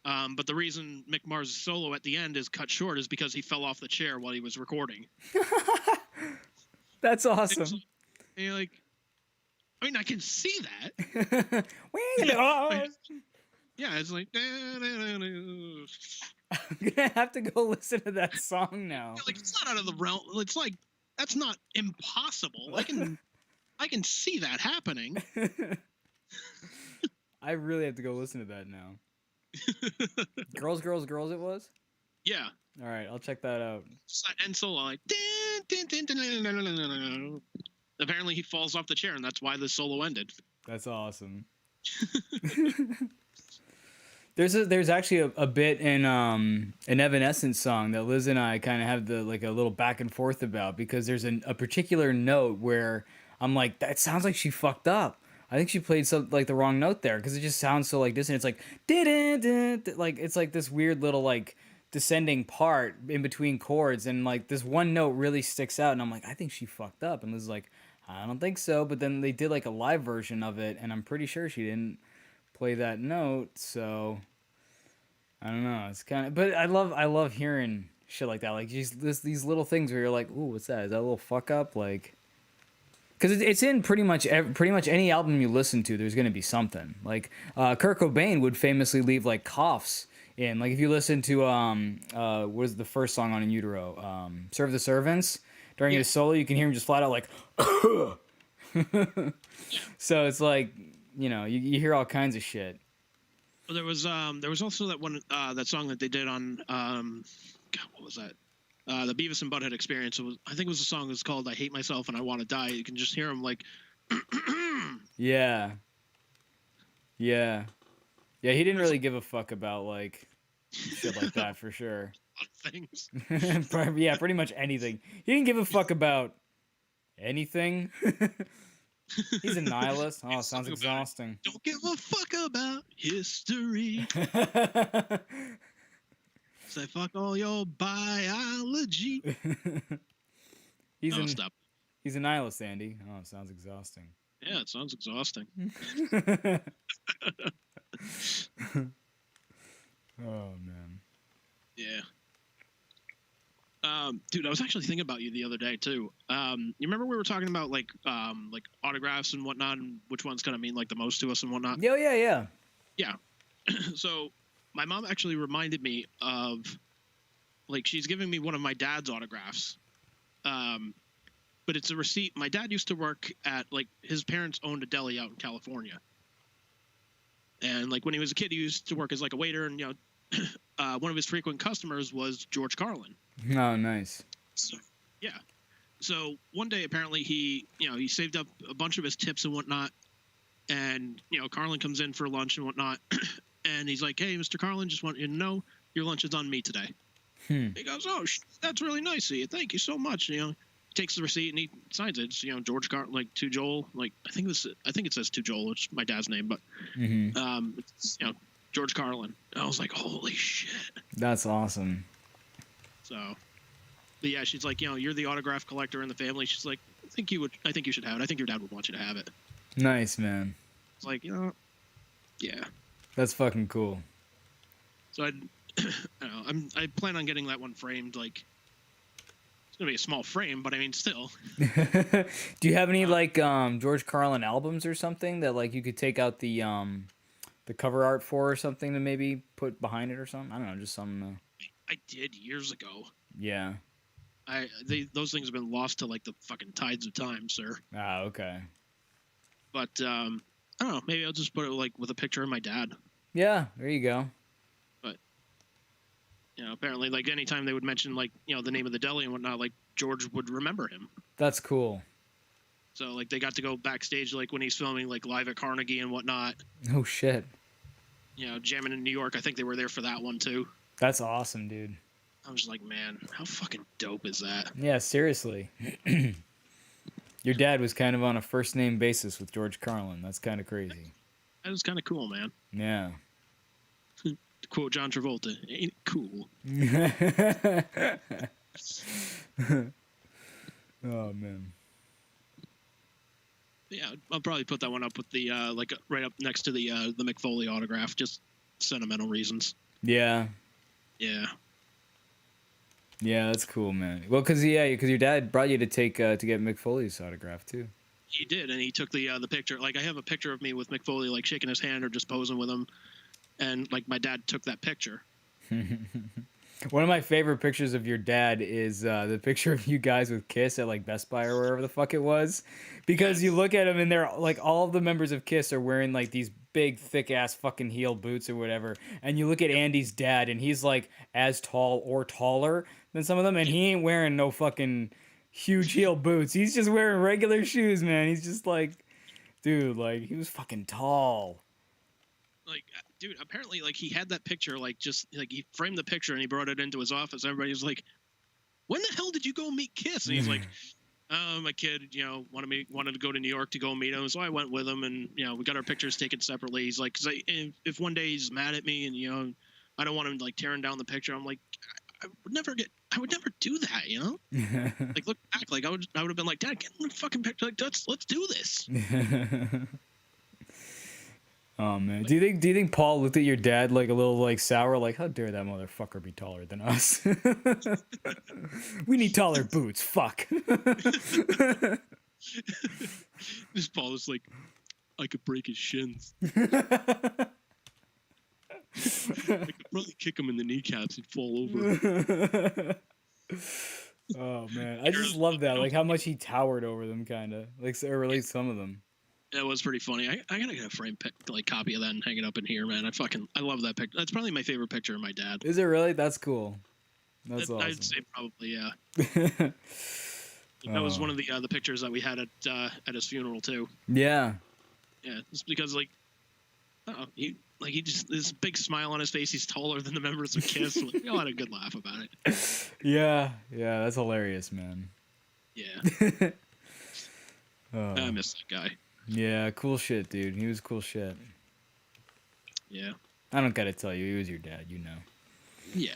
But the reason Mick Mars' solo at the end is cut short is because he fell off the chair while he was recording. That's awesome. And you're like, I mean, I can see that. Yeah, it's like. I'm gonna have to go listen to that song now. Like it's not out of the realm. It's like that's not impossible. I can see that happening. I really have to go listen to that now. Girls, Girls, Girls it was? Yeah. All right, I'll check that out. And solo like apparently he falls off the chair and that's why the solo ended. That's awesome. There's actually a bit in an Evanescence song that Liz and I kind of have a little back and forth about, because there's a particular note where I'm like, that sounds like she fucked up. I think she played the wrong note there, because it just sounds so like dissonant. It's like like it's like this weird little like descending part in between chords, and like this one note really sticks out, and I'm like, I think she fucked up. And Liz is like, I don't think so. But then they did like a live version of it, and I'm pretty sure she didn't play that note. So I don't know. It's kind of, but I love hearing shit like that. Like these little things where you're like, ooh, what's that? Is that a little fuck up? Like. Because it's in pretty much any album you listen to, there's going to be something. Like Kurt Cobain would famously leave like coughs in. Like if you listen to what was the first song on In Utero, "Serve the Servants," during his solo, you can hear him just flat out like. So it's like you hear all kinds of shit. Well, there was also that one that song that they did on God, what was that? The Beavis and Butthead Experience. I think it was a song that's called "I Hate Myself and I Want to Die." You can just hear him like. Yeah. He didn't really give a fuck about like shit like that for sure. Things. Yeah, pretty much anything. He didn't give a fuck about anything. He's a nihilist. Oh, sounds exhausting. Don't give a fuck about history. Say fuck all your biology. He's a nihilist, Andy. Oh, sounds exhausting. Yeah, it sounds exhausting. Oh man. Yeah. Dude, I was actually thinking about you the other day too. You remember we were talking about like autographs and whatnot, and which ones kind of mean like the most to us and whatnot? Yeah. So my mom actually reminded me of, like, she's giving me one of my dad's autographs. But it's a receipt. My dad used to work at, like, his parents owned a deli out in California. And, like, when he was a kid, he used to work as, like, a waiter. And, one of his frequent customers was George Carlin. Oh, nice. So, yeah. So one day, apparently, he saved up a bunch of his tips and whatnot. And, Carlin comes in for lunch and whatnot. And he's like, "Hey, Mr. Carlin, just want you to know your lunch is on me today." He goes, "Oh, that's really nice of you. Thank you so much." He takes the receipt and he signs it. It's, George Carlin, like, to Joel. Like, I think it says to Joel. It's my dad's name, but it's, George Carlin. And I was like, holy shit. That's awesome. So, but yeah, she's like, you're the autograph collector in the family. She's like, I think you should have it. I think your dad would want you to have it. Nice, man. It's like, yeah. That's fucking cool. So I plan on getting that one framed, like, gonna be a small frame, but I mean, still. Do you have any like George Carlin albums or something that like you could take out the cover art for or something to maybe put behind it or something? I don't know, just something. I did years ago. Yeah. Those things have been lost to like the fucking tides of time, sir. Ah, okay. But I don't know. Maybe I'll just put it like with a picture of my dad. Yeah, there you go. But apparently, like anytime they would mention like the name of the deli and whatnot, like George would remember him. That's cool. So like they got to go backstage like when he's filming like live at Carnegie and whatnot. Oh shit. Jamming in New York. I think they were there for that one too. That's awesome, dude. I was like, man, how fucking dope is that? Yeah, seriously. Your dad was kind of on a first name basis with George Carlin. That's kind of crazy. That was kind of cool, man. Yeah. To quote John Travolta, ain't it cool? Oh man. Yeah, I'll probably put that one up with the like right up next to the McFoley autograph, just sentimental reasons. Yeah. Yeah. Yeah, that's cool, man. Well, because your dad brought you to take to get McFoley's autograph too. He did, and he took the picture. Like I have a picture of me with McFoley, like shaking his hand or just posing with him, and like my dad took that picture. One of my favorite pictures of your dad is the picture of you guys with Kiss at like Best Buy or wherever the fuck it was, because you look at them and they're like all of the members of Kiss are wearing like these big thick ass fucking heel boots or whatever, and you look at Andy's dad and he's like as tall or taller than some of them, and he ain't wearing no fucking huge heel boots. He's just wearing regular shoes, man. He's just like, dude, like he was fucking tall. Like, dude, apparently, like, he had that picture, like, just, like, he framed the picture and he brought it into his office. Everybody was like, when the hell did you go meet Kiss? And he's like, my kid, wanted to go to New York to go meet him. So I went with him and, we got our pictures taken separately. He's like, because if one day he's mad at me and, I don't want him, like, tearing down the picture. I'm like, I would never do that, Like, look back, like, I would have been like, Dad, get in the fucking picture. Like, let's do this. Oh man, do you think Paul looked at your dad like a little like sour, like how dare that motherfucker be taller than us? We need taller boots. Fuck. This Paul is like, I could break his shins. I could probably kick him in the kneecaps. He'd fall over. Oh man, I just love that, like how much he towered over them, kind of like, or at least some of them. That was pretty funny. I gotta get a frame copy of that and hang it up in here, man. I love that picture. That's probably my favorite picture of my dad. Is it really? That's cool. That's awesome. I'd say probably, yeah. That was one of the pictures that we had at his funeral too. Yeah. Yeah, it's because he just this big smile on his face. He's taller than the members of Kiss. We all had a good laugh about it. Yeah, that's hilarious, man. Yeah. I miss that guy. Yeah, cool shit, dude. He was cool shit. Yeah. I don't gotta tell you, he was your dad, you know. Yeah.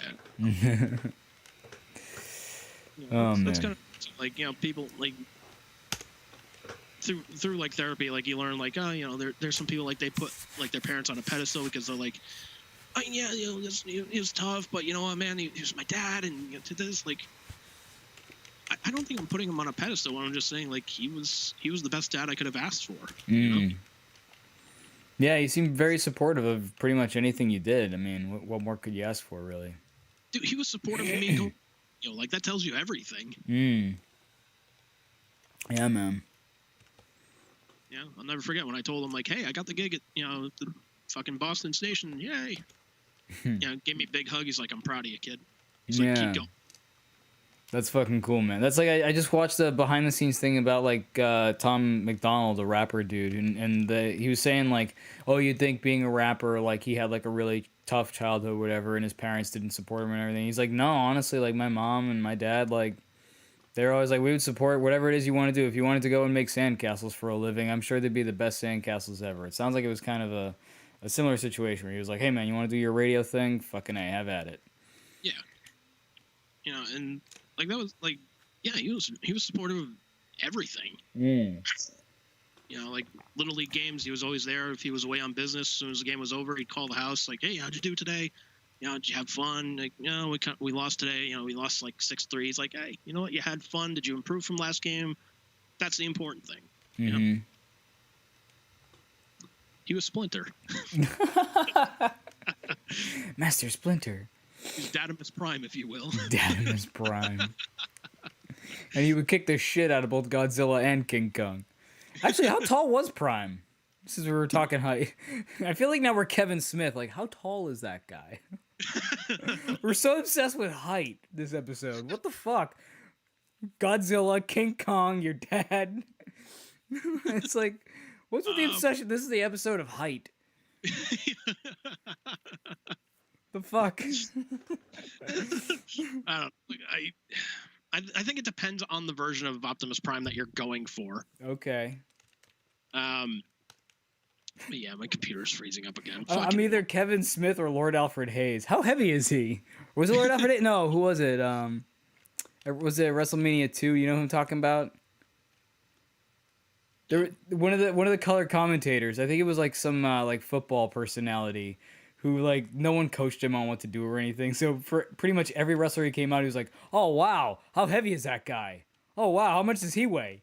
Oh man. That's kind of like people like through like therapy, like you learn like there's some people like they put like their parents on a pedestal because they're like, he was tough, but you know what, man, he was my dad, and to this like. I don't think I'm putting him on a pedestal. I'm just saying, like, he was the best dad I could have asked for. Yeah, he seemed very supportive of pretty much anything you did. I mean, what more could you ask for, really? Dude, he was supportive of me. Like that tells you everything. Yeah, man. Yeah, I'll never forget when I told him, like, hey, I got the gig at the fucking Boston station. Yay! Gave me a big hug. He's like, I'm proud of you, kid. He's like, keep going. That's fucking cool, man. That's like I just watched the behind the scenes thing about like Tom McDonald, the rapper dude, and he was saying like, oh, you'd think being a rapper like he had like a really tough childhood, whatever, and his parents didn't support him and everything. He's like, no, honestly, like my mom and my dad, like they're always like, we would support whatever it is you want to do. If you wanted to go and make sandcastles for a living, I'm sure they'd be the best sandcastles ever. It sounds like it was kind of a similar situation where he was like, hey man, you want to do your radio thing? Fucking A, have at it. Yeah. And like that was like, yeah, he was supportive of everything. Like Little League games, he was always there. If he was away on business, as soon as the game was over, he'd call the house like, hey, how'd you do today? did you have fun? Like, we lost today. We lost like 6-3. He's like, hey, you know what? You had fun. Did you improve from last game? That's the important thing. Mm-hmm. He was Splinter. Master Splinter. He's Dadimus Prime, if you will. Dadimus Prime. And he would kick the shit out of both Godzilla and King Kong. Actually, how tall was Prime? This is where we're talking height. I feel like now we're Kevin Smith. Like, how tall is that guy? We're so obsessed with height this episode. What the fuck? Godzilla, King Kong, your dad. It's like, what's with the obsession? This is the episode of height. The fuck? I don't. I think it depends on the version of Optimus Prime that you're going for. Okay. But yeah, my computer's freezing up again. I'm either Kevin Smith or Lord Alfred Hayes. How heavy is he? Was it Lord Alfred Hayes? No, who was it? Was it WrestleMania 2? You know who I'm talking about? One of the color commentators. I think it was like some like football personality who like no one coached him on what to do or anything. So for pretty much every wrestler he came out, he was like, "Oh wow, how heavy is that guy? Oh wow, how much does he weigh?"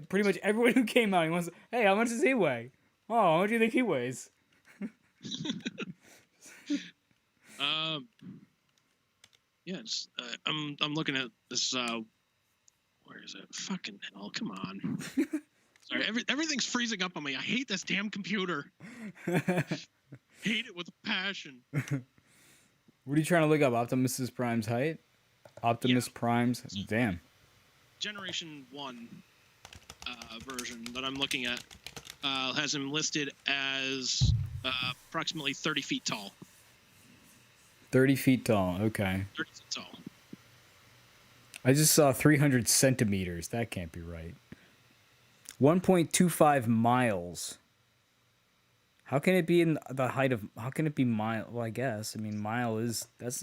Pretty much everyone who came out, he wants, "Hey, how much does he weigh? Oh, how much do you think he weighs?" Yes, I'm looking at this. Where is it? Fucking hell! Come on. Sorry, everything's freezing up on me. I hate this damn computer. Hate it with a passion. What are you trying to look up? Optimus Prime's height? Optimus Prime's? Damn. Generation 1 version that I'm looking at has him listed as approximately 30 feet tall. 30 feet tall, okay. 30 feet tall. I just saw 300 centimeters. That can't be right. 1.25 miles. How can it be in the height of... How can it be mile? Well, I guess. I mean, mile is... That's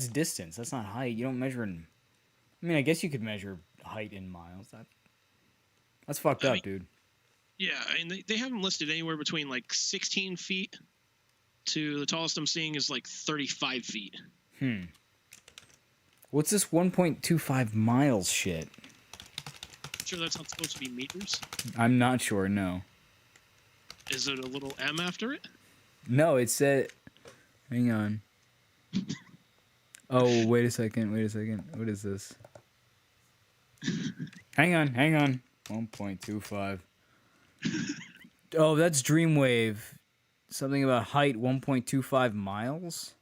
distance. That's not height. You don't measure in... I mean, I guess you could measure height in miles. That's fucked up, dude. Yeah, and they have them listed anywhere between like 16 feet to the tallest I'm seeing is like 35 feet. What's this 1.25 miles shit? Sure that's not supposed to be meters? I'm not sure, no. Is it a little M after it? No, it said... Hang on. Oh, wait a second. What is this? Hang on. 1.25. Oh, that's Dreamwave. Something about height 1.25 miles?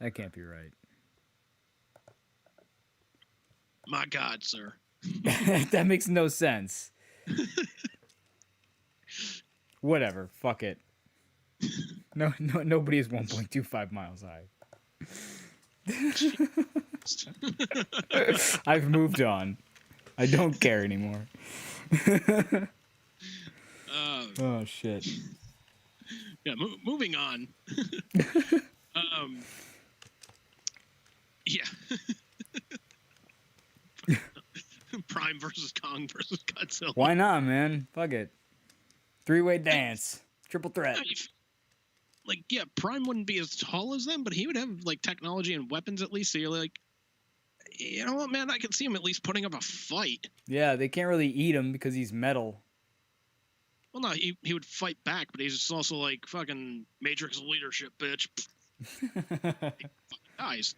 That can't be right. My God, sir. That makes no sense. Whatever. Fuck it. No, nobody is 1.25 miles high. I've moved on. I don't care anymore. Oh shit. Yeah, moving on. Yeah. Prime versus Kong versus Godzilla. Why not, man? Fuck it. 3-way dance. Triple threat. Like, yeah, Prime wouldn't be as tall as them, but he would have, like, technology and weapons at least. So you're like, you know what, man? I can see him at least putting up a fight. Yeah, they can't really eat him because he's metal. Well, no, he would fight back, but he's just also like, fucking Matrix leadership, bitch. He fucking dies.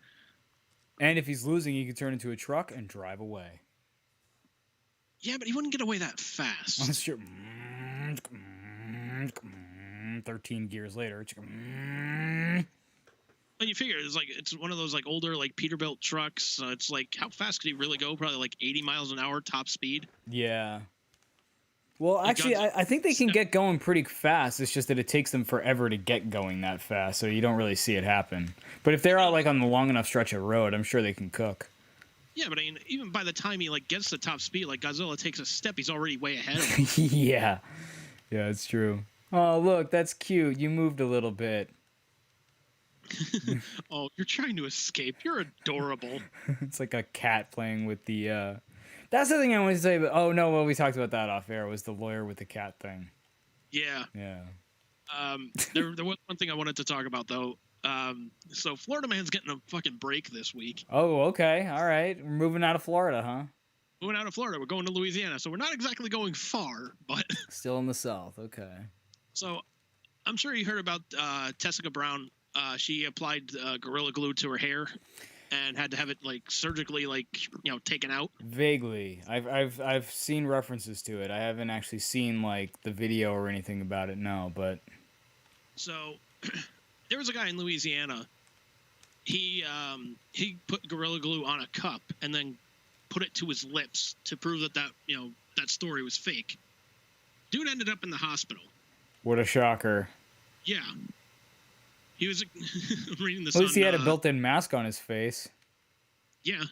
And if he's losing, he could turn into a truck and drive away. Yeah, but he wouldn't get away that fast. That's true. 13 gears later. And you figure it's one of those like older like Peterbilt trucks. It's like how fast could he really go? Probably like 80 miles an hour top speed. Yeah. Well, actually, I think they can get going pretty fast. It's just that it takes them forever to get going that fast, so you don't really see it happen. But if they're out like on the long enough stretch of road, I'm sure they can cook. Yeah, but I mean, even by the time he like gets to top speed, like Godzilla takes a step, he's already way ahead of him. Yeah, it's true. Oh, look, that's cute. You moved a little bit. Oh, you're trying to escape. You're adorable. It's like a cat playing with the... That's the thing I wanted to say, but... Oh, no, well, we talked about that off air, was the lawyer with the cat thing. Yeah. Yeah. There was one thing I wanted to talk about though. So Florida man's getting a fucking break this week. Oh, okay. All right. We're moving out of Florida, huh? Moving out of Florida, we're going to Louisiana, so we're not exactly going far, but Still in the South. Okay. so I'm sure you heard about Tessica Brown. She applied Gorilla Glue to her hair and had to have it like surgically taken out. Vaguely. I've seen references to it. I haven't actually seen like the video or anything about it, no, but So there was a guy in Louisiana. He put Gorilla Glue on a cup and then put it to his lips to prove that that story was fake. Dude ended up in the hospital. what a shocker. Yeah. He was I'm reading this At least on, he had a built-in mask on his face. Yeah.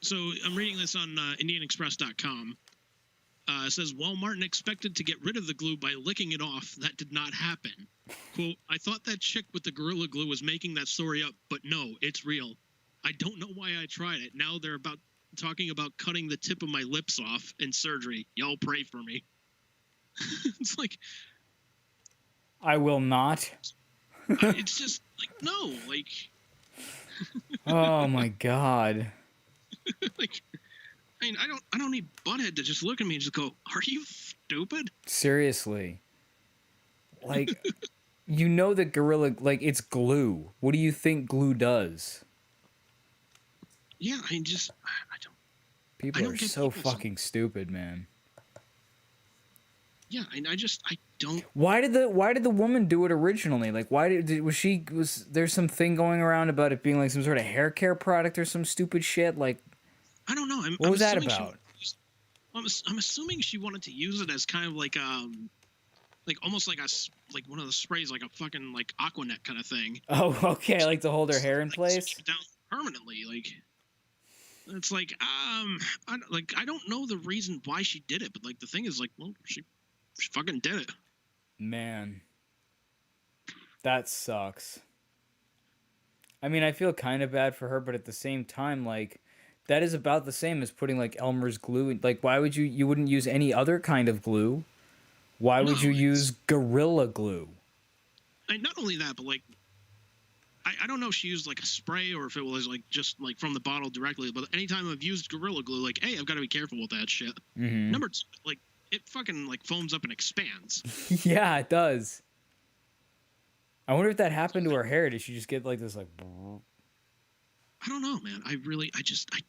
So I'm reading this on IndianExpress.com. It says, while Martin expected to get rid of the glue by licking it off, that did not happen. Quote, I thought that chick with the Gorilla Glue was making that story up, but no, it's real. I don't know why I tried it. Now they're talking about cutting the tip of my lips off in surgery. Y'all pray for me. It's like... I will not. It's just, like, no, like... Oh, my God. Like... I mean, I don't need Butthead to just look at me and just go, are you stupid? Seriously. Like, you know that Gorilla, like, it's glue. What do you think glue does? Yeah, I don't... People I don't are get so people fucking stupid, man. Yeah, I don't... Why did the woman do it originally? Like, was there some thing going around about it being like some sort of hair care product or some stupid shit? Like, I don't know. what was that about? I'm assuming she wanted to use it as kind of like almost like one of the sprays, like a fucking like Aquanet kind of thing. Oh, okay, like to hold her hair in place? Keep it down permanently, like. It's like I don't know the reason why she did it, but like the thing is like, well, she fucking did it. Man, that sucks. I mean, I feel kind of bad for her, but at the same time, like, that is about the same as putting like Elmer's glue in. Like, why would you wouldn't use any other kind of glue? Why would you use Gorilla Glue? And not only that, but like, I don't know if she used like a spray or if it was like just like from the bottle directly, but anytime I've used Gorilla Glue, like, hey, I've got to be careful with that shit. Mm-hmm. Number two, like, it fucking like foams up and expands. Yeah, it does. I wonder if that happened to her hair. Did she just get like this like... I don't know, man. I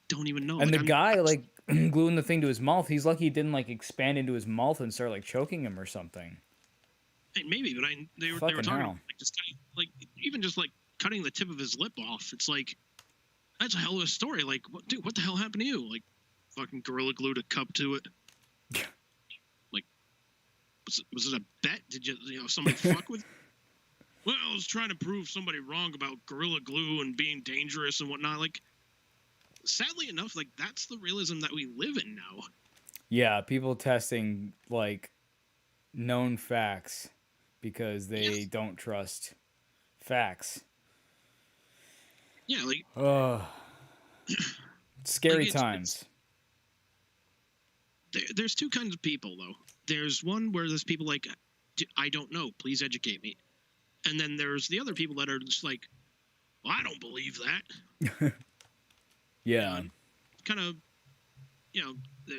don't even know. And like, the guy, like, gluing the thing to his mouth, he's lucky it didn't, like, expand into his mouth and start, like, choking him or something. Maybe, but they were talking about, like, just kind of, like, even just, like, cutting the tip of his lip off. It's like, that's a hell of a story. Like, dude, what the hell happened to you? Like, fucking Gorilla Glued a cup to it. Like, was it a bet? Did you somebody fuck with? Well, I was trying to prove somebody wrong about Gorilla Glue and being dangerous and whatnot. Like, sadly enough, like, that's the realism that we live in now. Yeah, people testing, like, known facts because they don't trust facts. Yeah, like... scary times. There's two kinds of people, though. There's one where there's people like, I don't know, please educate me. And then there's the other people that are just like, well, I don't believe that. Yeah. Kind of,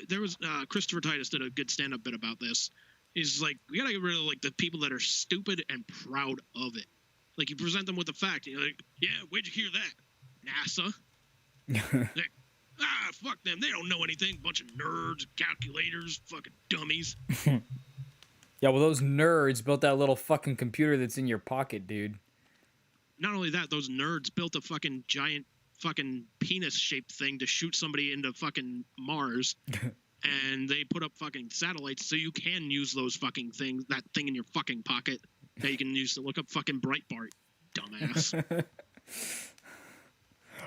there was Christopher Titus did a good stand-up bit about this. He's like, we gotta get rid of like the people that are stupid and proud of it. Like, you present them with a fact, and you're like, yeah, where'd you hear that? NASA. Like, fuck them. They don't know anything. Bunch of nerds, calculators, fucking dummies. Yeah, well, those nerds built that little fucking computer that's in your pocket, dude. Not only that, those nerds built a fucking giant fucking penis-shaped thing to shoot somebody into fucking Mars. And they put up fucking satellites so you can use those fucking things, that thing in your fucking pocket that you can use to look up fucking Breitbart, dumbass.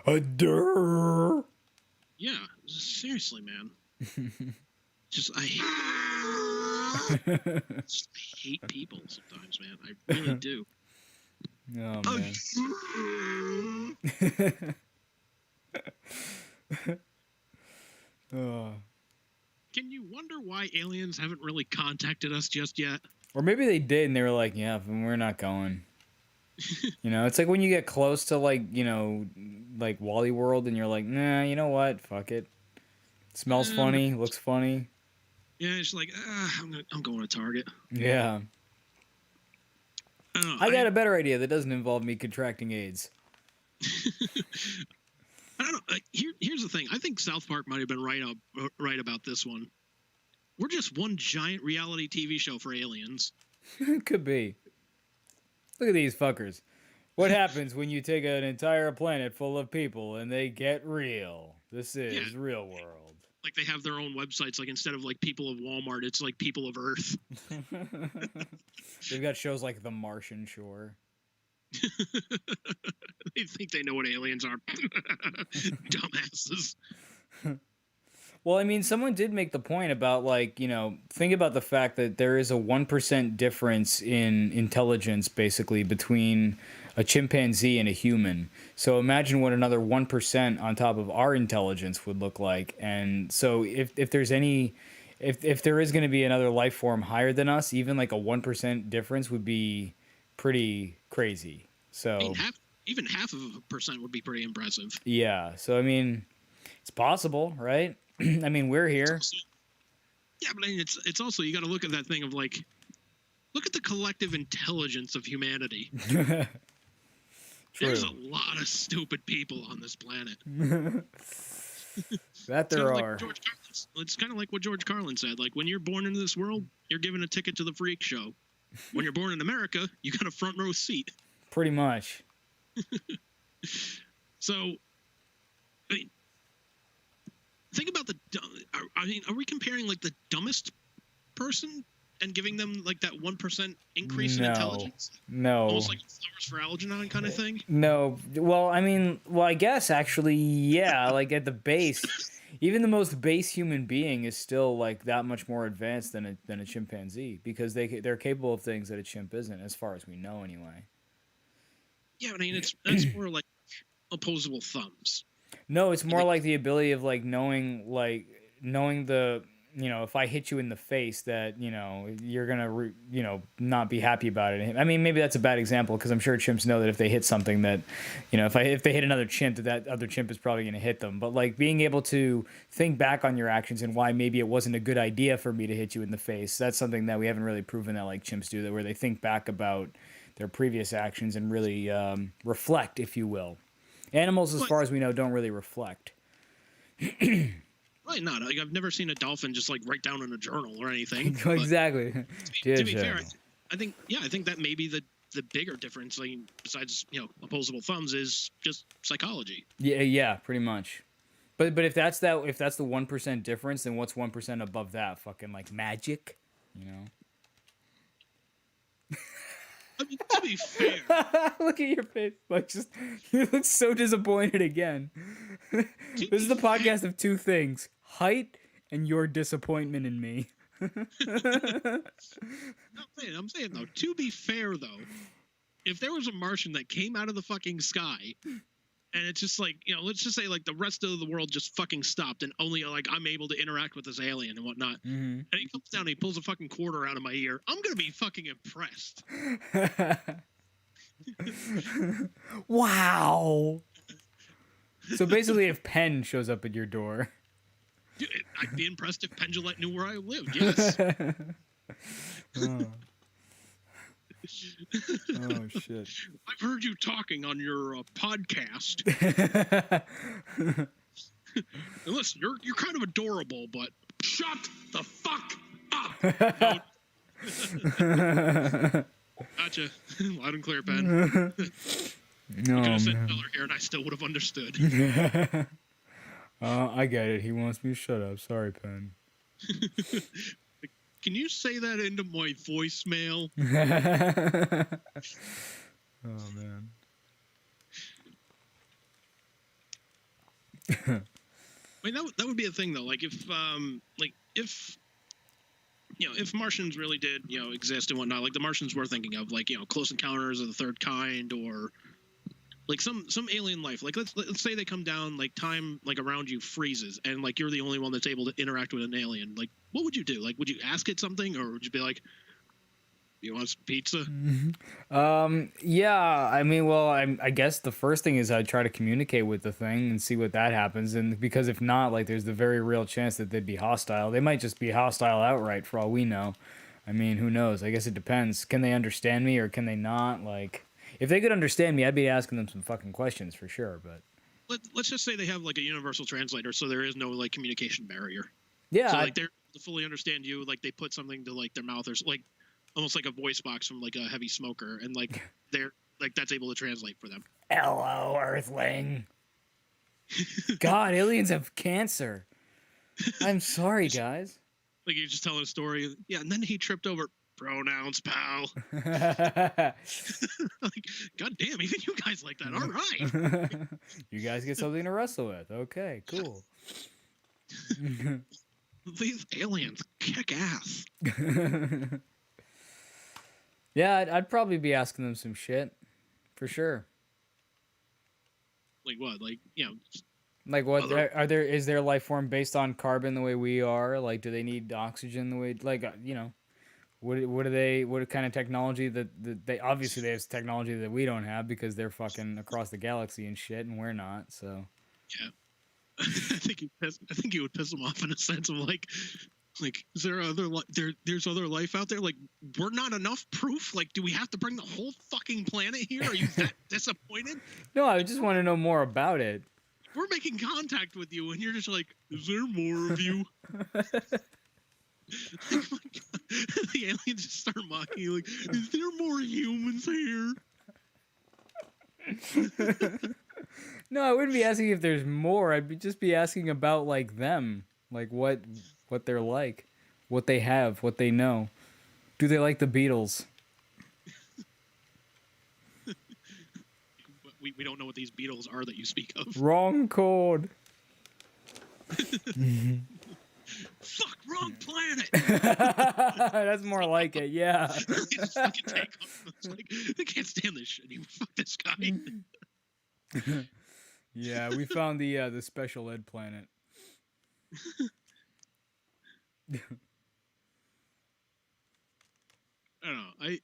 A durr. Yeah, seriously, man. I hate people sometimes, man. I really do. Oh, man. Oh. Can you wonder why aliens haven't really contacted us just yet? Or maybe they did, and they were like, "Yeah, we're not going." You know, it's like when you get close to like, you know, like Wally World, and you're like, "Nah, you know what? Fuck it. Smells funny, looks funny." Yeah, it's like, I'm going to Target. Yeah. I don't know. I got a better idea that doesn't involve me contracting AIDS. I don't know. Here's the thing. I think South Park might have been right about this one. We're just one giant reality TV show for aliens. Could be. Look at these fuckers. What happens when you take an entire planet full of people and they get real? This is real world. Like they have their own websites. Like instead of like people of Walmart, it's like people of Earth. They've got shows like The Martian Shore. They think they know what aliens are. Dumbasses. Well, I mean, someone did make the point about, like, you know, think about the fact that there is a 1% difference in intelligence, basically, between a chimpanzee and a human. So imagine what another 1% on top of our intelligence would look like. And so if there's any, if there is going to be another life form higher than us, even like a 1% difference would be pretty crazy. So I mean, even half of a percent would be pretty impressive. yeah. So, I mean, it's possible, right? I mean, we're here. Yeah, but I mean, it's also, you got to look at that thing of like, look at the collective intelligence of humanity. There's a lot of stupid people on this planet. That there are. Like it's kind of like what George Carlin said. Like, when you're born into this world, you're given a ticket to the freak show. When you're born in America, you got a front row seat. Pretty much. So, I mean, think about are we comparing like the dumbest person and giving them like that 1% increase in intelligence? No. Almost like flowers for Algernon kind of thing? No. Well, I mean, I guess actually, yeah, like at the base, even the most base human being is still like that much more advanced than a chimpanzee, because they're capable of things that a chimp isn't, as far as we know anyway. Yeah, I mean, that's more like opposable thumbs. No, it's more like the ability of like knowing the, you know, if I hit you in the face, that, you know, you're gonna not be happy about it. I mean, maybe that's a bad example, because I'm sure chimps know that if they hit something that, you know, if they hit another chimp, that other chimp is probably gonna hit them. But like being able to think back on your actions and why maybe it wasn't a good idea for me to hit you in the face, that's something that we haven't really proven that like chimps do, that where they think back about their previous actions and really reflect, if you will. Animals, as far as we know, don't really reflect. Probably not. Like, I've never seen a dolphin just like write down in a journal or anything. Exactly. To be fair, I think that may be the bigger difference, like, besides, you know, opposable thumbs, is just psychology. Yeah, pretty much. But if that's the 1% difference, then what's 1% above that? Fucking like magic, you know? I mean, to be fair. Look at your face. Like, just, you look so disappointed again. This is the podcast of two things: height and your disappointment in me. I'm saying though, to be fair though, if there was a Martian that came out of the fucking sky, and it's just like, you know, let's just say like the rest of the world just fucking stopped, and only like I'm able to interact with this alien and whatnot, and he comes down and he pulls a fucking quarter out of my ear, I'm gonna be fucking impressed. Wow. So basically, if Penn shows up at your door, dude, I'd be impressed if Pendulette knew where I lived. Yes. Oh shit! I've heard you talking on your podcast. Listen, you're kind of adorable, but shut the fuck up. Gotcha. Loud and clear, Ben. You could have said Miller here, and I still would have understood. I get it. He wants me to shut up. Sorry, Penn. Can you say that into my voicemail? Oh, man. I mean, that would be a thing, though. Like, if you know, if Martians really did, you know, exist and whatnot, like the Martians we're thinking of, like, you know, Close Encounters of the Third Kind, or like some alien life. Like, let's say they come down, like time like around you freezes, and like you're the only one that's able to interact with an alien. Like, what would you do? Like, would you ask it something, or would you be like, You want some pizza? Yeah, I mean, well, I guess the first thing is I'd try to communicate with the thing and see what that happens. And because if not, like, there's the very real chance that they'd be hostile. They might just be hostile outright for all we know. I mean, who knows? I guess it depends. Can they understand me or can they not? Like, if they could understand me, I'd be asking them some fucking questions for sure. But Let's just say they have like a universal translator, so there is no like communication barrier. yeah, So like they're able to fully understand you. Like they put something to like their mouth or like almost like a voice box from like a heavy smoker, and like they're like that's able to translate for them. hello, Earthling. God, aliens have cancer. I'm sorry, guys. Like you're just telling a story. Yeah, and then he tripped over pronouns, pal. Like, god damn, even you guys like that. All right. You guys get something to wrestle with. Okay, cool. These aliens kick ass. Yeah, I'd probably be asking them some shit, for sure. Like what? Like, you know, Like, what Other- is their life form based on carbon the way we are? Like, do they need oxygen the way, like, you know, what kind of technology that they obviously they have technology that we don't have because they're fucking across the galaxy and shit, and we're not. So yeah. I think you would piss them off in a sense of like is there there's other life out there? Like, we're not enough proof? Like, do we have to bring the whole fucking planet here? Are you that disappointed? no, I just want to know more about it. We're making contact with you, and you're just like, is there more of you? Oh my God. The aliens just start mocking you, like, is there more humans here? No, I wouldn't be asking if there's more. I'd just be asking about like them, like what they're like, what they have, what they know. Do they like the Beatles? But we don't know what these beetles are that you speak of. Wrong chord. Fuck, wrong planet. That's more like it, yeah. They just fucking take off. It's like, I can't stand this shit anymore. Fuck this guy. Yeah, we found the special ed planet. I don't know.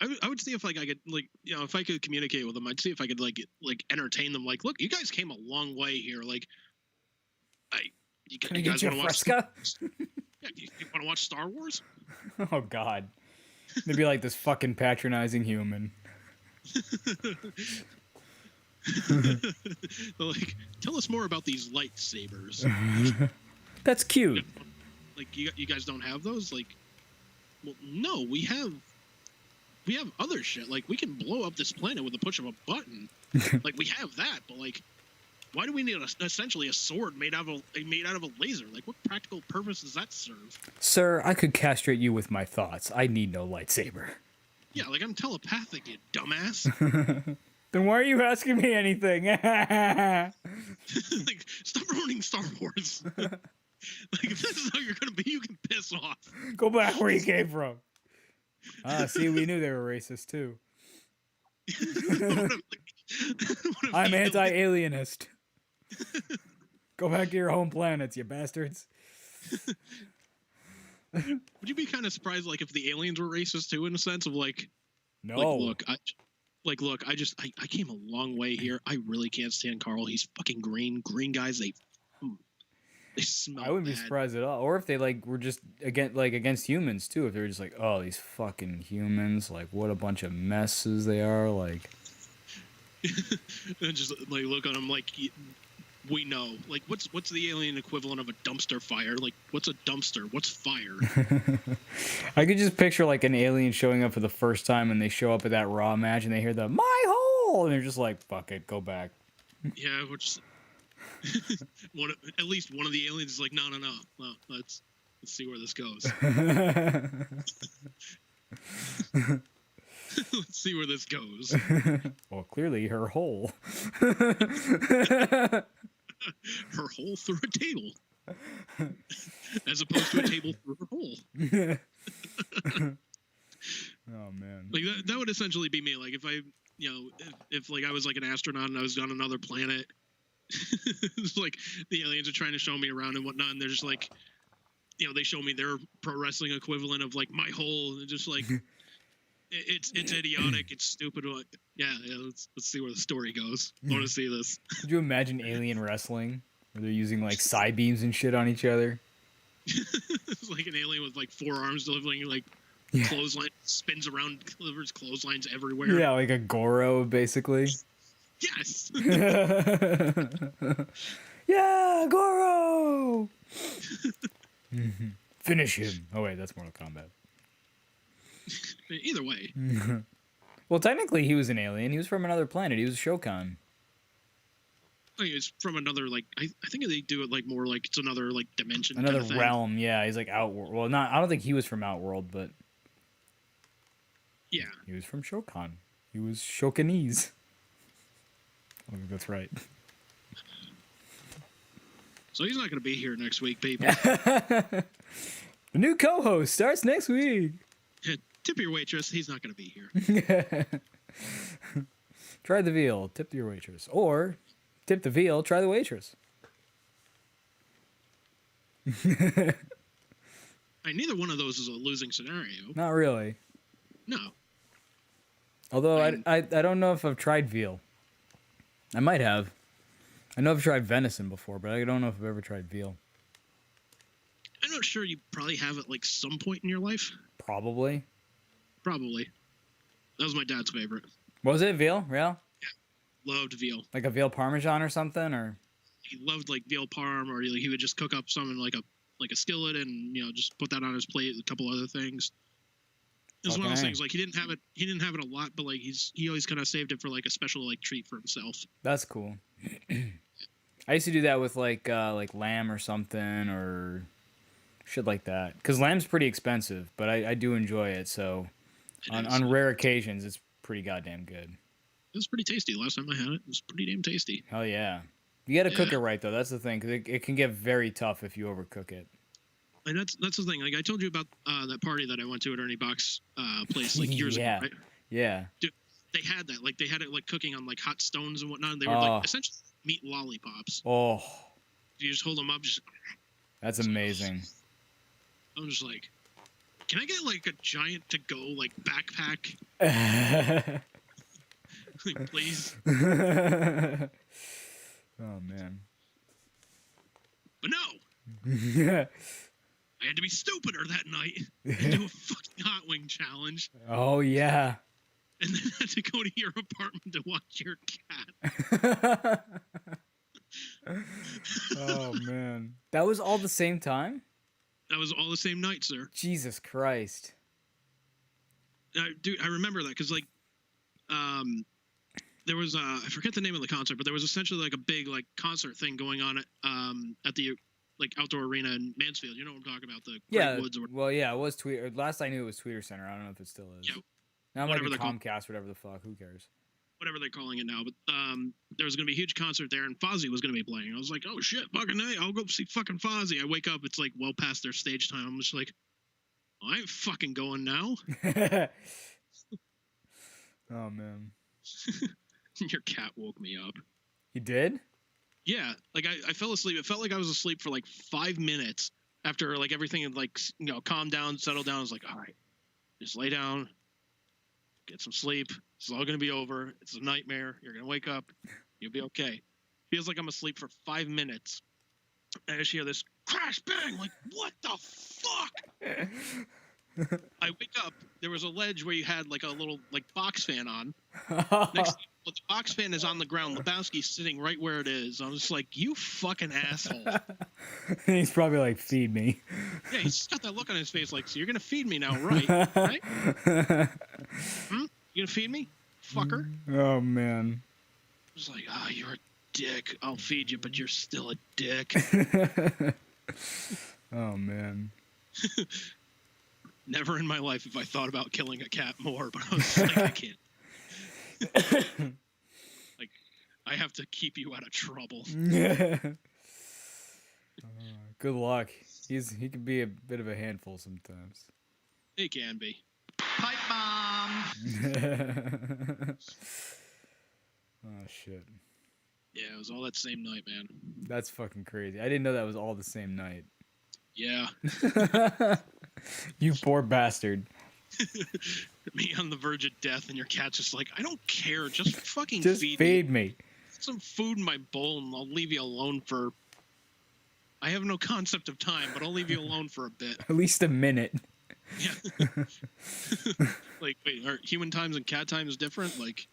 I would see if like I could like, you know, if I could communicate with them, I'd see if I could like entertain them. Like, look, you guys came a long way here. Like, you Can I guys get you a want to watch? fresca? Yeah, you want to watch Star Wars? Oh God, they'd be like this fucking patronizing human. Like, tell us more about these lightsabers. That's cute. Like, you guys don't have those? Like, well, no, we have other shit. Like, we can blow up this planet with the push of a button. Like, we have that, but like, why do we need essentially a sword made out of a laser? Like, what practical purpose does that serve? Sir, I could castrate you with my thoughts. I need no lightsaber. Yeah, like, I'm telepathic, you dumbass. Then why are you asking me anything? Like, stop ruining Star Wars. Like, if this is how you're gonna be, you can piss off. Go back where you came from. Ah, see, we knew they were racist too. I'm anti-alienist. Go back to your home planets, you bastards. Would you be kind of surprised, like, if the aliens were racist too, in a sense of like, No. look, I came a long way here. I really can't stand Carl. He's fucking green. Green guys, they smell. I wouldn't be bad. surprised at all. Or if they like were just against humans too. If they were just like, oh, these fucking humans, like what a bunch of messes they are. Like, And just like look at them like, we know. Like, what's the alien equivalent of a dumpster fire? Like, what's a dumpster? What's fire? I could just picture like an alien showing up for the first time, and they show up at that Raw match, and they hear the "my hole," and they're just like, "Fuck it, go back." Yeah, which at least one of the aliens is like, no. Well, let's see where this goes. Let's see where this goes. Well, clearly her hole. Her hole through a table, as opposed to a table through her hole. Oh man. Like that would essentially be me. Like if I, you know, if like I was like an astronaut and I was on another planet, it's like the aliens are trying to show me around and whatnot, and they're just like, they show me their pro wrestling equivalent of like my hole, and just like it's idiotic, it's stupid. Like, yeah, let's see where the story goes. I want to see this. Could you imagine alien wrestling where they're using like side beams and shit on each other? It's like an alien with like 4 arms delivering like clothesline, spins around, delivers clotheslines everywhere. Yeah, like a Goro, basically. Yes. Yeah, Goro. Finish him. Oh wait, that's Mortal Kombat. Either way. Well, technically, he was an alien. He was from another planet. He was a Shokan. Like, it's from another, like, I think they do it like more like it's another like dimension. Another kind of thing. realm. Yeah, he's like Outworld. Well, not. I don't think he was from Outworld, but yeah, he was from Shokan. He was Shokanese. I think that's right. So he's not going to be here next week, people. The new co-host starts next week. Tip your waitress. He's not going to be here. Try the veal. Tip your waitress. Or tip the veal. Try the waitress. Neither one of those is a losing scenario. Not really. No. Although I don't know if I've tried veal. I might have. I know I've tried venison before, but I don't know if I've ever tried veal. I'm not sure. You probably have at like some point in your life. Probably. Probably. That was my dad's favorite. Was it veal? Real? Yeah. Loved veal. Like a veal parmesan or something, or? He loved like veal parm, or he would just cook up some in like a skillet and just put that on his plate with a couple other things. It was one of those things like he didn't have it a lot, but like he always kind of saved it for like a special like treat for himself. That's cool. I used to do that with like lamb or something or shit like that. Because lamb's pretty expensive, but I do enjoy it. So on rare occasions, it's pretty goddamn good. It was pretty tasty. Last time I had it, it was pretty damn tasty. Hell yeah. You got to cook it right, though. That's the thing. Because it can get very tough if you overcook it. And that's the thing. Like I told you about that party that I went to at Ernie Bach's place like years ago, right? Yeah. Dude, they had that. Like they had it like cooking on like hot stones and whatnot. And they were like essentially meat lollipops. Oh. You just hold them up. That's amazing. I'm just like, can I get like a giant to go like backpack? Like, please. Oh man. But no. Yeah. I had to be stupider that night and do a fucking hot wing challenge. Oh yeah. And then had to go to your apartment to watch your cat. Oh man. That was all the same time? That was all the same night, sir. Jesus Christ. Dude, I remember that because like, there was I forget the name of the concert, but there was essentially like a big like concert thing going on at the like outdoor arena in Mansfield. You know what I'm talking about? The Great Woods or whatever. Well, yeah, it was Tweeter. Last I knew it was Tweeter Center. I don't know if it still is. Yeah. Now it might be Comcast, whatever the fuck. Who cares? Whatever they're calling it now. But there was going to be a huge concert there, and Fozzy was going to be playing. I was like, oh shit, fucking hey, I'll go see fucking Fozzy. I wake up, it's like well past their stage time. I'm just like, I ain't fucking going now. Oh man. Your cat woke me up. He did? Yeah, like I fell asleep. It felt like I was asleep for like 5 minutes after like everything had like calmed down, settled down. I was like, all right, just lay down, get some sleep. It's all gonna be over. It's a nightmare. You're gonna wake up. You'll be okay. Feels like I'm asleep for 5 minutes. And I just hear this crash bang. Like, what the fuck? I wake up. There was a ledge where you had like a little like box fan on. Next thing, the box fan is on the ground. Lebowski's sitting right where it is. I'm just like, you fucking asshole. He's probably like, feed me. Yeah, he's got that look on his face like, so you're gonna feed me now, right? Right? You gonna feed me, fucker? Oh man. I was like, you're a dick. I'll feed you, but you're still a dick. Oh man. Never in my life have I thought about killing a cat more, but I was like, I can't. Like, I have to keep you out of trouble. Good luck. He can be a bit of a handful sometimes. He can be. Pipe bomb. Oh shit. Yeah, it was all that same night, man. That's fucking crazy. I didn't know that was all the same night. Yeah. You poor bastard. Me on the verge of death, and your cat's just like, I don't care. Just fucking Just feed feed me. me. Put some food in my bowl, and I'll leave you alone for... I have no concept of time, but I'll leave you alone for a bit. At least a minute. Yeah. Like, wait, are human times and cat times different? Like,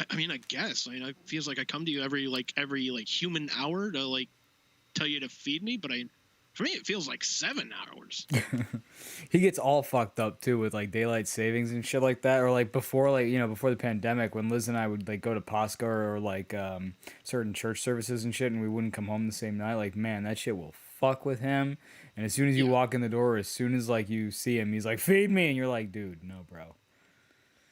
I mean, I guess. I mean, it feels like I come to you every human hour to like tell you to feed me, but for me it feels like 7 hours. He gets all fucked up too with like daylight savings and shit like that, or like before the pandemic when Liz and I would like go to Pasca or like certain church services and shit, and we wouldn't come home the same night. Like, man, that shit will fuck with him. And as soon as you walk in the door, as soon as like you see him, he's like, feed me, and you're like, dude, no, bro.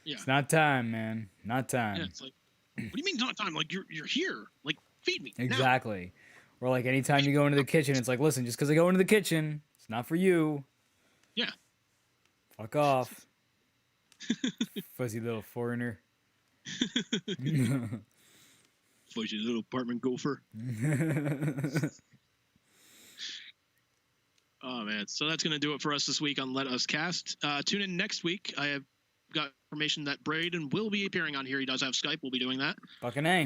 Yeah. It's not time, man. Not time. Yeah, it's like, what do you mean not time? Like, you're here. Like, feed me. Exactly. Or like anytime you go into the kitchen, it's like, listen, just because I go into the kitchen, it's not for you. Yeah. Fuck off. Fuzzy little foreigner. Fuzzy little apartment gopher. Oh, man. So that's going to do it for us this week on Let Us Cast. Tune in next week. I have got information that Braden will be appearing on here. He does have Skype. We'll be doing that. Fucking A.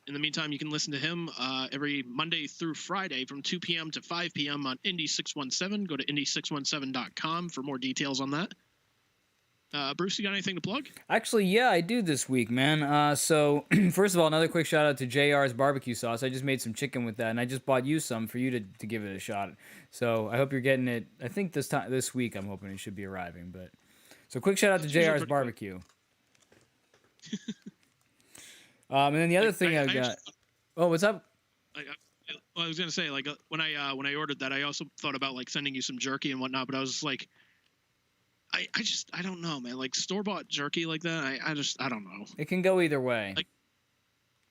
In the meantime, you can listen to him every Monday through Friday from 2 p.m. to 5 p.m. on Indie 617. Go to indie617.com for more details on that. Bruce, you got anything to plug? Actually, yeah, I do this week, man. So, first of all, another quick shout out to JR's barbecue sauce. I just made some chicken with that, and I just bought you some for you to give it a shot. So, I hope you're getting it. I think this week, I'm hoping it should be arriving. But so, quick shout out to JR's barbecue. And then the other thing I got. Oh, what's up? I was gonna say, like, when I ordered that, I also thought about like sending you some jerky and whatnot, but I was just like, I don't know, man. Like store-bought jerky like that, I don't know. It can go either way. Like,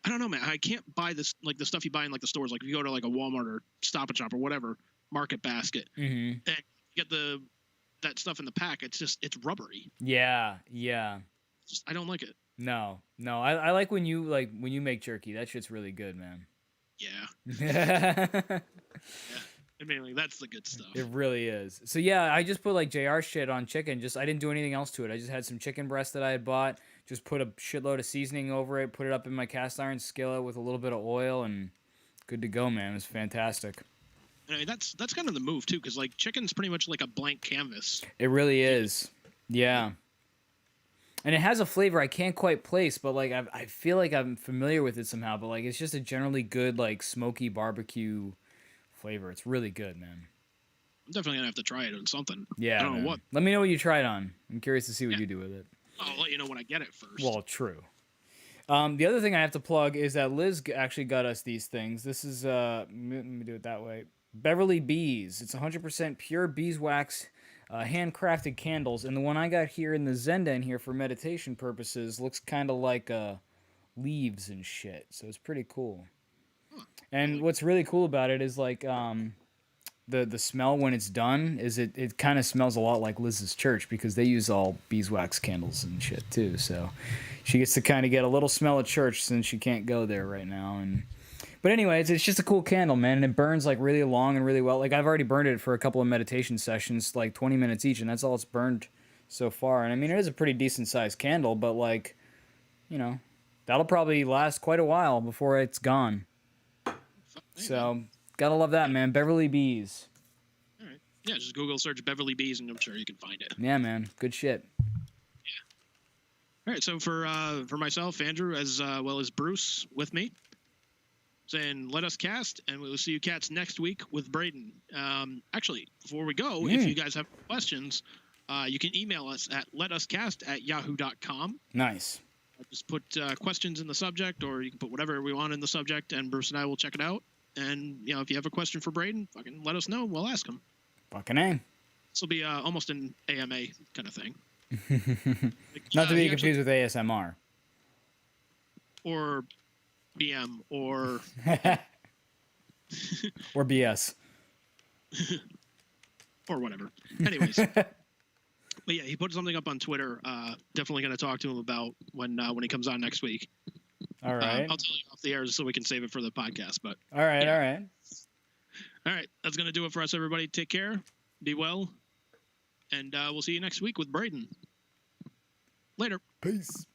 I don't know, man. I can't buy this, like the stuff you buy in like the stores. Like if you go to like a Walmart or Stop and Shop or whatever, Market Basket, and you get that stuff in the pack. It's rubbery. Yeah. I don't like it. No. I like when you make jerky. That shit's really good, man. Yeah. Yeah. I mean, like, that's the good stuff. It really is. So yeah, I just put like JR shit on chicken. I didn't do anything else to it. I just had some chicken breast that I had bought. Just put a shitload of seasoning over it. Put it up in my cast iron skillet with a little bit of oil, and good to go, man. It was fantastic. I mean, that's kind of the move too, because like chicken's pretty much like a blank canvas. It really is. Yeah. And it has a flavor I can't quite place, but like I feel like I'm familiar with it somehow. But like it's just a generally good like smoky barbecue flavor. It's really good, man. I'm definitely gonna have to try it on something. Yeah, I don't know what. Let me know what you tried on. I'm curious to see what you do with it. I'll let you know when I get it first. Well, true. The other thing I have to plug is that Liz actually got us these things. This is let me do it that way. Beverly Bees. It's 100% pure beeswax, handcrafted candles, and the one I got here in the Zenda in here for meditation purposes looks kind of like leaves and shit. So it's pretty cool. And what's really cool about it is like the smell when it's done is it kind of smells a lot like Liz's church because they use all beeswax candles and shit too. So she gets to kind of get a little smell of church since she can't go there right now. But anyways, it's just a cool candle, man, and it burns like really long and really well. Like I've already burned it for a couple of meditation sessions, like 20 minutes each, and that's all it's burned so far. And I mean, it is a pretty decent sized candle, but like, you know, that'll probably last quite a while before it's gone. So, gotta love that, man. Beverly Bees. All right. Yeah, just Google search Beverly Bees, and I'm sure you can find it. Yeah, man. Good shit. Yeah. All right. So for myself, Andrew, as well as Bruce, with me, saying let us cast, and we will see you cats next week with Braden. Actually, before we go, if you guys have questions, you can email us at letuscast@yahoo.com. Nice. Just put questions in the subject, or you can put whatever we want in the subject, and Bruce and I will check it out. And, you know, if you have a question for Braden, fucking let us know. We'll ask him. Fucking A. This will be almost an AMA kind of thing. Not to be confused with ASMR. Or BM, or... or BS. or whatever. Anyways. But yeah, he put something up on Twitter. Definitely going to talk to him about when he comes on next week. All right. I'll tell you off the air so we can save it for the podcast. But all right, yeah. All right. All right, that's gonna do it for us, everybody. Take care, be well, and we'll see you next week with Braden. Later. Peace.